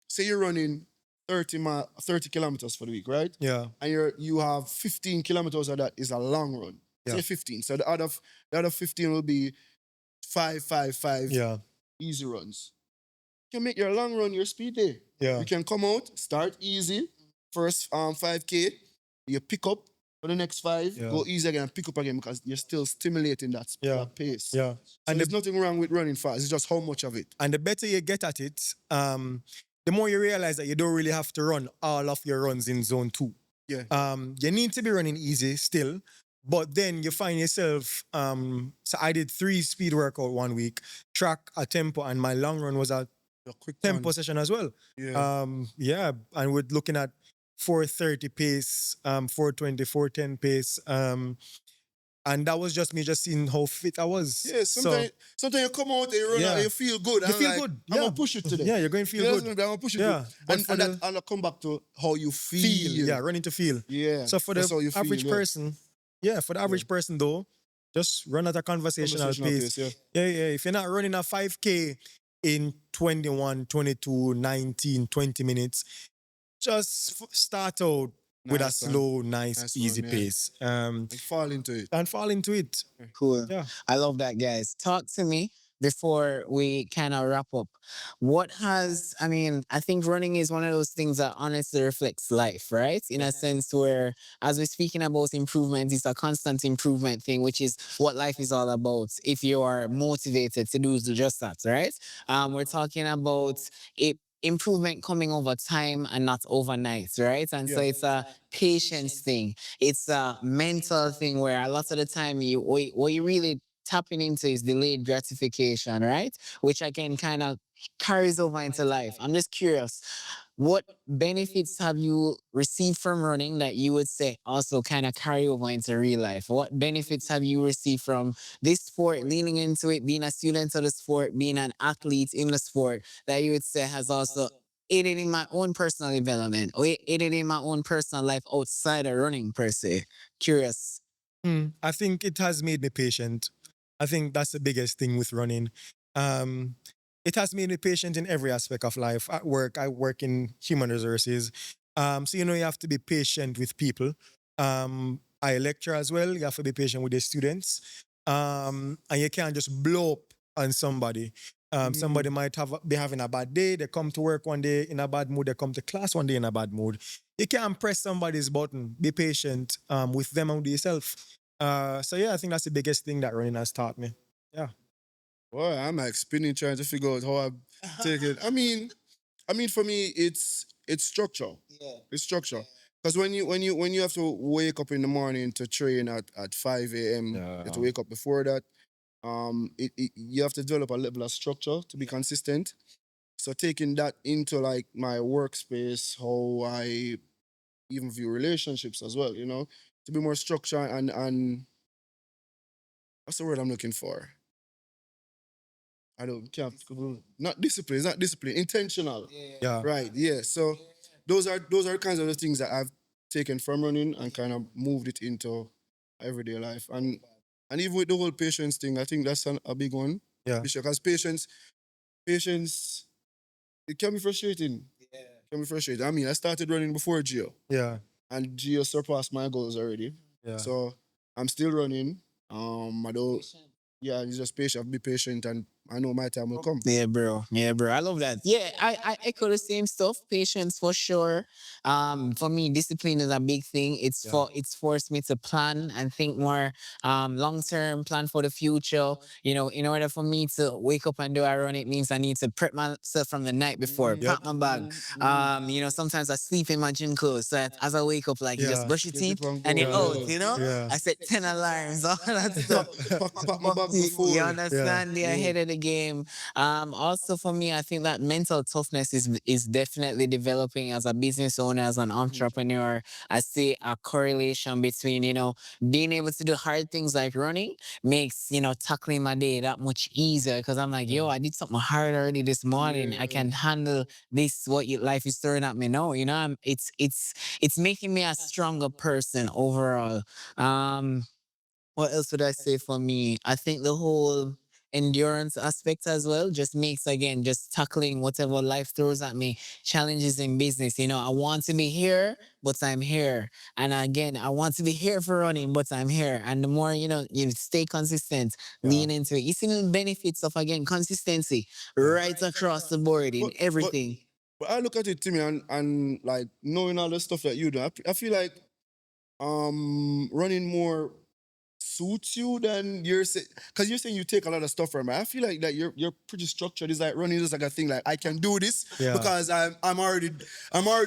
Speaker 3: say you're running 30 kilometers for the week, right?
Speaker 2: Yeah.
Speaker 3: And you have 15 kilometers of that is a long run.
Speaker 2: Yeah.
Speaker 3: Say 15. So the other 15 will be 5
Speaker 2: Yeah.
Speaker 3: easy runs. You can make your long run your speed day.
Speaker 2: Yeah.
Speaker 3: You can come out, start easy, first 5K, you pick up for the next 5,
Speaker 2: Yeah.
Speaker 3: go easy again and pick up again, because you're still stimulating
Speaker 2: Yeah.
Speaker 3: that pace.
Speaker 2: Yeah.
Speaker 3: So
Speaker 2: And
Speaker 3: there's
Speaker 2: the,
Speaker 3: nothing wrong with running fast. It's just how much of it.
Speaker 2: and the better you get at it, the more you realize that you don't really have to run all of your runs in zone 2.
Speaker 3: Yeah.
Speaker 2: You need to be running easy still, but then you find yourself. So I did 3 speed workout one week, track, a tempo, and my long run was a
Speaker 3: A quick
Speaker 2: tempo
Speaker 3: one.
Speaker 2: session as well.
Speaker 3: Yeah.
Speaker 2: Yeah, and we're looking at 4:30 pace, 4:20, 4:10 pace, and that was just me just seeing how fit I was.
Speaker 3: Yeah, sometimes you come out and you run out
Speaker 2: Yeah.
Speaker 3: and you feel good.
Speaker 2: You
Speaker 3: I'm
Speaker 2: feel
Speaker 3: like,
Speaker 2: good.
Speaker 3: I'm
Speaker 2: Yeah.
Speaker 3: gonna push it today.
Speaker 2: Yeah, you're going to feel
Speaker 3: Yeah,
Speaker 2: good.
Speaker 3: I'm gonna push it.
Speaker 2: Yeah, but
Speaker 3: And
Speaker 2: for
Speaker 3: and,
Speaker 2: the
Speaker 3: that, and I'll come back to how you feel.
Speaker 2: yeah, running to feel.
Speaker 3: Yeah.
Speaker 2: So for
Speaker 3: That's
Speaker 2: the
Speaker 3: how you feel,
Speaker 2: average
Speaker 3: yeah.
Speaker 2: person, yeah, for the average person though, just run at a conversational pace.
Speaker 3: yeah.
Speaker 2: Yeah. If you're not running a 5K in 21, 22, 19, 20 minutes, just start out with a
Speaker 3: Nice one.
Speaker 2: slow, nice,
Speaker 3: Nice
Speaker 2: easy
Speaker 3: one, yeah.
Speaker 2: pace.
Speaker 3: And fall into it.
Speaker 2: And fall into it.
Speaker 1: Cool.
Speaker 2: Yeah.
Speaker 1: I love that, guys. Talk to me before we kind of wrap up. I mean, I think running is one of those things that honestly reflects life, right? In a sense where, as we're speaking about improvement, it's a constant improvement thing, which is what life is all about. If you are motivated to do just that, right? We're talking about it. Improvement coming over time and not overnight, right? And so
Speaker 3: Yeah.
Speaker 1: it's a patience thing. It's a mental thing where a lot of the time what you really tapping into is delayed gratification, right? Which again kind of carries over into life. I'm just curious, what benefits have you received from running that you would say also kind of carry over into real life? What benefits have you received from this sport, leaning into it, being a student of the sport, being an athlete in the sport that you would say has also aided in my own personal development or aided in my own personal life outside of running per se? Curious.
Speaker 2: I think it has made me patient. I think that's the biggest thing with running. Um, it has made me patient in every aspect of life. At work, I work in human resources. So you have to be patient with people. I lecture as well. You have to be patient with the students. And you can't just blow up on somebody. Somebody might be having a bad day. They come to work one day in a bad mood. They come to class one day in a bad mood. You can't press somebody's button. Be patient with them and with yourself. So yeah, I think that's the biggest thing that running has taught me. Yeah.
Speaker 3: Boy, I'm like spinning trying to figure out how I take it. I mean, for me, it's structure.
Speaker 1: Yeah.
Speaker 3: It's structure. Because when you have to wake up in the morning to train at 5 a.m., you have to wake up before that. You have to develop a level of structure to be consistent. So taking that into like my workspace, how I even view relationships as well, to be more structured and what's the word I'm looking for? I don't can't not discipline. It's not discipline. Intentional.
Speaker 2: Yeah.
Speaker 3: Right. Yeah. So those are kinds of the things that I've taken from running and kind of moved it into everyday life. And even with the whole patience thing, I think that's a big one.
Speaker 2: Yeah.
Speaker 3: Because patience, it can be frustrating. It can be frustrating. I mean, I started running before Geo,
Speaker 2: Yeah.
Speaker 3: and Geo surpassed my goals already.
Speaker 2: Yeah.
Speaker 3: So I'm still running. I don't. Yeah, you just patient. Be patient, and I know my time will come.
Speaker 1: Yeah, bro. Yeah, bro. I love that. Yeah, I echo the same stuff. Patience for sure. For me, discipline is a big thing.
Speaker 2: Yeah.
Speaker 1: It's forced me to plan and think more long term, plan for the future. You know, in order for me to wake up and do a run, it means I need to prep myself from the night before,
Speaker 3: Mhm,
Speaker 2: Yep.
Speaker 1: pack my bag. You know, sometimes I sleep in my gym clothes. So that as I wake up, like you just
Speaker 2: Yeah.
Speaker 1: brush your
Speaker 3: get
Speaker 1: teeth
Speaker 3: it one
Speaker 1: and
Speaker 3: go.
Speaker 1: you're out,
Speaker 2: Yeah.
Speaker 1: you know?
Speaker 2: Yeah.
Speaker 1: I set 10 alarms, all that stuff.
Speaker 3: Pack my bag
Speaker 1: You
Speaker 3: before.
Speaker 2: Yeah.
Speaker 1: understand? They're
Speaker 3: Yeah.
Speaker 1: ahead of the game. Also for me, I think that mental toughness is definitely developing as a business owner, as an entrepreneur. I see a correlation between, you know, being able to do hard things like running makes, you know, tackling my day that much easier because I'm like, yo, I did something hard already this morning. I
Speaker 3: Yeah.
Speaker 1: can handle this, what life is throwing at me now. You know, it's making me a stronger person overall. Um, what else would I say for me? I think the whole endurance aspect as well just makes again just tackling whatever life throws at me, challenges in business. You know, I want to be here, but I'm here. And again, I want to be here for running, but I'm here. And the more, you know, you stay consistent,
Speaker 2: Yeah.
Speaker 1: lean into it. You see the benefits of again consistency
Speaker 2: Yeah.
Speaker 1: right across the board in
Speaker 3: But but
Speaker 1: everything.
Speaker 3: but I look at it, Timmy, and like knowing all the stuff that you do, I feel like running more suits you than you're saying, because you're saying you take a lot of stuff from it. I feel like that you're pretty structured. It's like running is like a thing like I can do this
Speaker 2: Yeah.
Speaker 3: because I'm already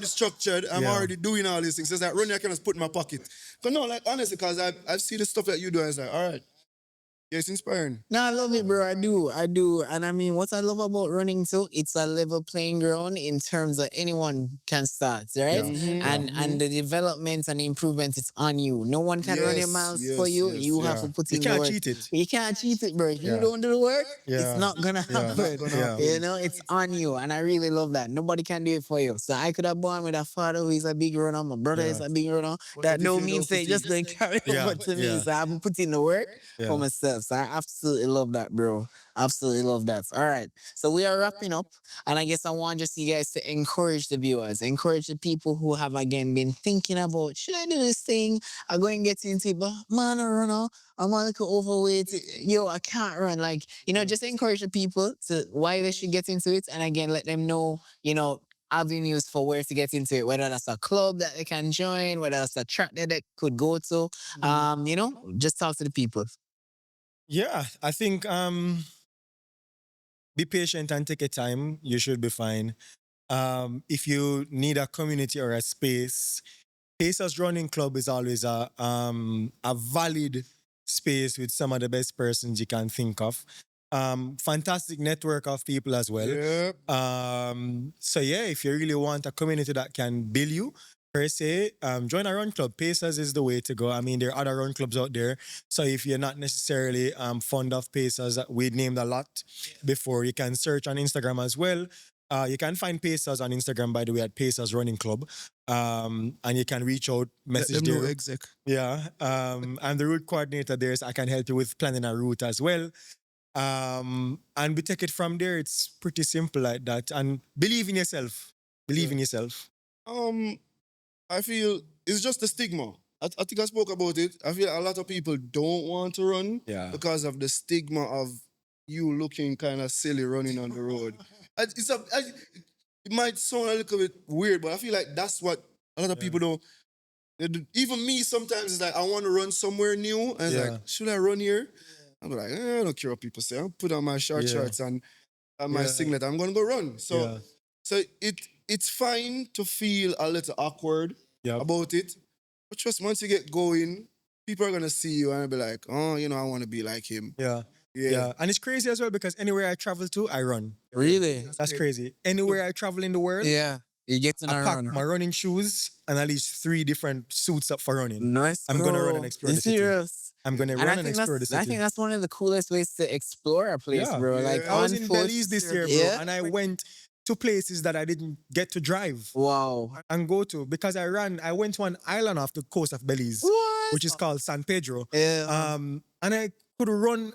Speaker 3: structured. I'm
Speaker 2: Yeah.
Speaker 3: already doing all these things. It's like running I can just put in my pocket. But no, like honestly, because I've seen the stuff that you do. And it's like all right, yeah, it's inspiring.
Speaker 1: No, I love it, bro. I do. I do. And I mean, what I love about running too, it's a level playing ground in terms of anyone can start, right?
Speaker 2: Yeah.
Speaker 3: Mm-hmm.
Speaker 2: Yeah.
Speaker 1: And the development and the improvement is on you. No one can run your
Speaker 3: Yes,
Speaker 1: miles for
Speaker 3: yes,
Speaker 1: you.
Speaker 3: yes,
Speaker 1: You have
Speaker 2: Yeah.
Speaker 1: to put
Speaker 2: You
Speaker 1: in the
Speaker 2: can't
Speaker 1: work.
Speaker 2: cheat it.
Speaker 1: You can't cheat it, bro. If you
Speaker 2: Yeah.
Speaker 1: don't do the work, it's
Speaker 2: Yeah.
Speaker 1: not gonna
Speaker 2: Yeah.
Speaker 3: not
Speaker 1: happen.
Speaker 3: gonna
Speaker 2: Yeah.
Speaker 1: You
Speaker 3: happen.
Speaker 1: know, it's on you. And I really love that. Nobody can do it for you. So I could have born with a father who is a big runner. My brother is
Speaker 2: Yeah.
Speaker 1: a big runner.
Speaker 3: But
Speaker 1: That
Speaker 3: if
Speaker 1: no
Speaker 3: you
Speaker 1: means
Speaker 3: don't
Speaker 1: they
Speaker 3: put in,
Speaker 1: just going to carry
Speaker 2: Yeah.
Speaker 1: over to me.
Speaker 2: Yeah.
Speaker 1: So I haven't put in the work for
Speaker 2: Yeah.
Speaker 1: myself. So I absolutely love that, bro. Absolutely love that. All right. So we are wrapping up. And I guess I want just you guys to encourage the viewers, encourage the people who have again been thinking about should I do this thing? I go and get into it, but man, I run out. I'm a little overweight. Yo, I can't run. Like, you know, just encourage the people to why they should get into it. And again, let them know, you know, avenues for where to get into it, whether that's a club that they can join, whether that's a track that they could go to. You know, just talk to the people.
Speaker 2: Yeah. I think be patient and take your time. You should be fine. If you need a community or a space, Pacers Running Club is always a valid space with some of the best persons you can think of. Fantastic network of people as well.
Speaker 3: yeah,
Speaker 2: So yeah, if you really want a community that can build you, per se, join a run club. Pacers is the way to go. I mean, there are other run clubs out there. So if you're not necessarily fond of Pacers, we named a lot before. You can search on Instagram as well. You can find Pacers on Instagram, by the way, at Pacers Running Club. And you can reach out,
Speaker 3: let
Speaker 2: message
Speaker 3: them know
Speaker 2: there.
Speaker 3: exec.
Speaker 2: Yeah. I'm the route coordinator there, so I can help you with planning a route as well. And we take it from there. It's pretty simple like that. And believe in yourself. Believe
Speaker 3: Yeah.
Speaker 2: in yourself.
Speaker 3: Um, I feel it's just the stigma. I think I spoke about it. I feel a lot of people don't want to run
Speaker 2: Yeah.
Speaker 3: because of the stigma of you looking kind of silly running on the road. It might sound a little bit weird, but I feel like that's what a lot of people don't. Even me sometimes it's like I want to run somewhere new, and it's like,
Speaker 2: Yeah.
Speaker 3: should I run here? I'm like, I don't care what people say. I'll put on my short
Speaker 2: Yeah.
Speaker 3: shorts and my
Speaker 2: Yeah.
Speaker 3: singlet. I'm gonna go run. So
Speaker 2: Yeah.
Speaker 3: so it's fine to feel a little awkward
Speaker 2: Yep.
Speaker 3: about it, but just once you get going, people are gonna see you and be like, oh, I want to be like him.
Speaker 2: Yeah.
Speaker 3: Yeah.
Speaker 2: Yeah. And it's crazy as well because anywhere I travel to, I run.
Speaker 1: Really?
Speaker 2: That's crazy. Anywhere I travel in the world,
Speaker 1: Yeah. You get to
Speaker 2: I pack
Speaker 1: run.
Speaker 2: my running shoes and at least 3 different suits up for running.
Speaker 1: Nice,
Speaker 2: I'm gonna run and
Speaker 1: bro.
Speaker 2: explore
Speaker 1: You
Speaker 2: the city.
Speaker 1: serious?
Speaker 2: I'm gonna
Speaker 1: And
Speaker 2: run and explore the
Speaker 1: I
Speaker 2: city.
Speaker 1: think that's one of the coolest ways to explore a place,
Speaker 2: Yeah.
Speaker 1: bro. Like
Speaker 3: Yeah.
Speaker 2: I was
Speaker 1: on
Speaker 2: in
Speaker 1: foot.
Speaker 2: Belize this year, bro,
Speaker 1: Yeah.
Speaker 2: and I went to places that I didn't get to drive
Speaker 1: Wow.
Speaker 2: and go to because I went to an island off the coast of Belize,
Speaker 1: What?
Speaker 2: which is called San Pedro.
Speaker 1: Yeah.
Speaker 2: And I could run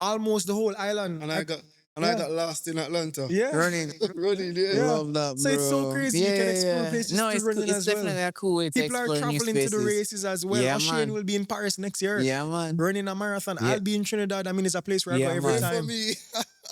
Speaker 2: almost the whole island.
Speaker 3: And I
Speaker 2: yeah.
Speaker 3: got lost in Atlanta.
Speaker 2: Yeah.
Speaker 1: Running.
Speaker 3: Running, yeah.
Speaker 2: Yeah.
Speaker 1: Love that,
Speaker 2: So it's so
Speaker 1: bro.
Speaker 2: crazy.
Speaker 1: Yeah,
Speaker 2: You can explore
Speaker 1: yeah.
Speaker 2: places
Speaker 1: No,
Speaker 2: through running
Speaker 1: it's
Speaker 2: as well.
Speaker 1: definitely a cool way to
Speaker 2: People are
Speaker 1: explore new
Speaker 2: traveling to the
Speaker 1: spaces.
Speaker 2: races as well.
Speaker 1: Yeah,
Speaker 2: Oshane
Speaker 1: man.
Speaker 2: will be in Paris next year.
Speaker 1: Yeah, man.
Speaker 2: Running a marathon.
Speaker 1: Yeah.
Speaker 2: I'll be in Trinidad. I mean, it's a place where I
Speaker 1: Yeah,
Speaker 2: go every
Speaker 1: man.
Speaker 3: Pray for
Speaker 2: time.
Speaker 3: me.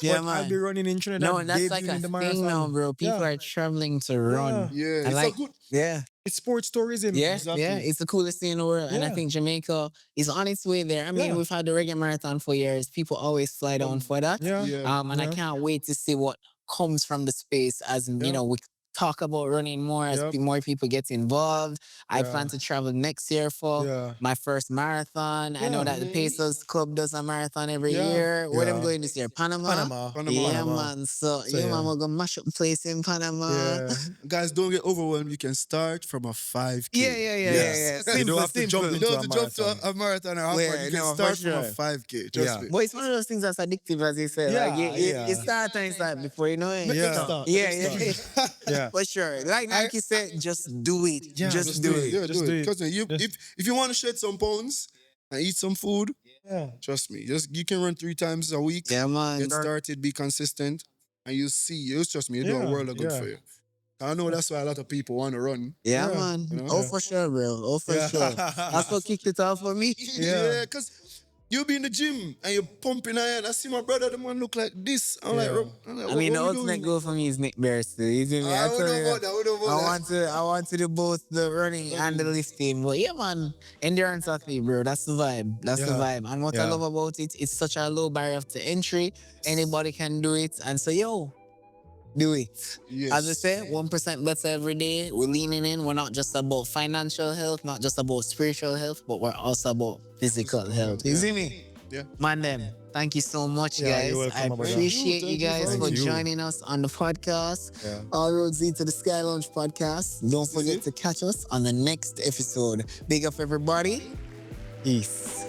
Speaker 1: Yeah,
Speaker 2: But I'll be
Speaker 1: man.
Speaker 2: running in Trinidad,
Speaker 1: No, that's like
Speaker 2: debuting
Speaker 1: a
Speaker 2: in the
Speaker 1: thing now,
Speaker 2: marathon.
Speaker 1: bro. People
Speaker 2: Yeah.
Speaker 1: are traveling to run.
Speaker 3: Yeah,
Speaker 1: And
Speaker 3: it's
Speaker 1: like,
Speaker 3: a good.
Speaker 1: yeah.
Speaker 2: It's sports tourism.
Speaker 1: Yeah,
Speaker 3: Exactly.
Speaker 1: yeah, it's the coolest thing in the world. And I
Speaker 2: Yeah.
Speaker 1: think Jamaica is on its way there. I mean,
Speaker 2: Yeah.
Speaker 1: we've had the reggae marathon for years. People always fly down for that.
Speaker 2: Yeah.
Speaker 3: Yeah.
Speaker 1: And I
Speaker 2: Yeah.
Speaker 1: can't wait to see what comes from the space as you
Speaker 2: Yeah.
Speaker 1: know, we talk about running more as
Speaker 2: Yep.
Speaker 1: more people get involved. I
Speaker 2: Yeah.
Speaker 1: plan to travel next year for
Speaker 2: Yeah.
Speaker 1: my first marathon. I know
Speaker 2: Yeah.
Speaker 1: that the Pacers Club does a marathon every
Speaker 2: Yeah.
Speaker 1: year. Where them
Speaker 2: Yeah.
Speaker 1: going this year? Panama?
Speaker 2: Panama.
Speaker 3: Panama.
Speaker 1: Yeah, man. So,
Speaker 2: So,
Speaker 1: yeah,
Speaker 2: yeah.
Speaker 1: man, we're gonna mash up the place in Panama.
Speaker 2: Yeah.
Speaker 3: Guys, don't get overwhelmed. You can start from a 5K.
Speaker 1: Yeah, yeah, yeah,
Speaker 2: Yes.
Speaker 1: yeah.
Speaker 2: You don't have to jump
Speaker 3: You
Speaker 2: into
Speaker 3: don't
Speaker 2: a
Speaker 3: have to jump to
Speaker 2: marathon.
Speaker 3: a marathon or half
Speaker 1: Yeah,
Speaker 3: marathon. You
Speaker 1: no,
Speaker 3: can
Speaker 1: for
Speaker 3: start from a
Speaker 1: sure.
Speaker 3: 5K. Trust
Speaker 2: Yeah.
Speaker 3: me.
Speaker 1: But it's one of those things that's addictive, as you said.
Speaker 2: Yeah,
Speaker 1: Like
Speaker 2: yeah.
Speaker 1: you start and start before you know it.
Speaker 2: Yeah.
Speaker 1: Yeah, yeah,
Speaker 2: Yeah.
Speaker 1: for sure. Like Nike said, just do it.
Speaker 2: Yeah,
Speaker 1: just do it.
Speaker 3: Yeah,
Speaker 2: Just
Speaker 3: do
Speaker 2: do
Speaker 3: it.
Speaker 2: it.
Speaker 3: Because
Speaker 2: Just-
Speaker 3: if you want to shed some pounds and eat some food,
Speaker 2: Yeah.
Speaker 3: trust me, just you can run 3 times a week.
Speaker 1: Yeah, man.
Speaker 3: Get started, be consistent, and you see, you trust me, you do a
Speaker 2: Yeah,
Speaker 3: world of good
Speaker 2: yeah.
Speaker 3: for you. I know that's why a lot of people want to run.
Speaker 1: Yeah,
Speaker 2: Yeah,
Speaker 1: man.
Speaker 3: you know?
Speaker 1: Oh,
Speaker 3: Yeah.
Speaker 1: for sure, bro. Oh, for
Speaker 2: Yeah.
Speaker 1: sure. That's what kicked it off for me.
Speaker 3: Yeah, because you be in the gym and you're pumping iron. I see my brother, the man look like this. I'm like,
Speaker 2: Yeah.
Speaker 3: "Rob," I'm like,
Speaker 1: I mean, the
Speaker 3: what we
Speaker 1: ultimate
Speaker 3: doing?
Speaker 1: goal for me is Nick Bear still. You feel me?
Speaker 3: I
Speaker 1: tell
Speaker 3: don't know
Speaker 1: you,
Speaker 3: about that. I don't know about that.
Speaker 1: I want to do both the running and the lifting. But yeah, man, endurance athlete, bro. That's the vibe. That's the
Speaker 2: Yeah.
Speaker 1: vibe. And what I
Speaker 2: Yeah.
Speaker 1: love about it, it's such a low barrier to entry. Anybody can do it. And so, yo, do it.
Speaker 3: Yes.
Speaker 1: As I say, 1% better every day. We're leaning in. We're not just about financial health, not just about spiritual health, but we're also about physical health. You see me?
Speaker 3: Yeah.
Speaker 1: Man, them. Thank you so much,
Speaker 2: Yeah,
Speaker 1: guys.
Speaker 2: you're welcome,
Speaker 1: I
Speaker 2: my brother.
Speaker 1: appreciate
Speaker 3: Thank
Speaker 1: you
Speaker 3: you
Speaker 1: guys
Speaker 3: very
Speaker 1: for
Speaker 2: much.
Speaker 1: joining us on the podcast.
Speaker 2: Yeah.
Speaker 1: All roads lead to the Sky Lounge podcast. Don't forget to catch us on the next episode. Big up, everybody. Peace.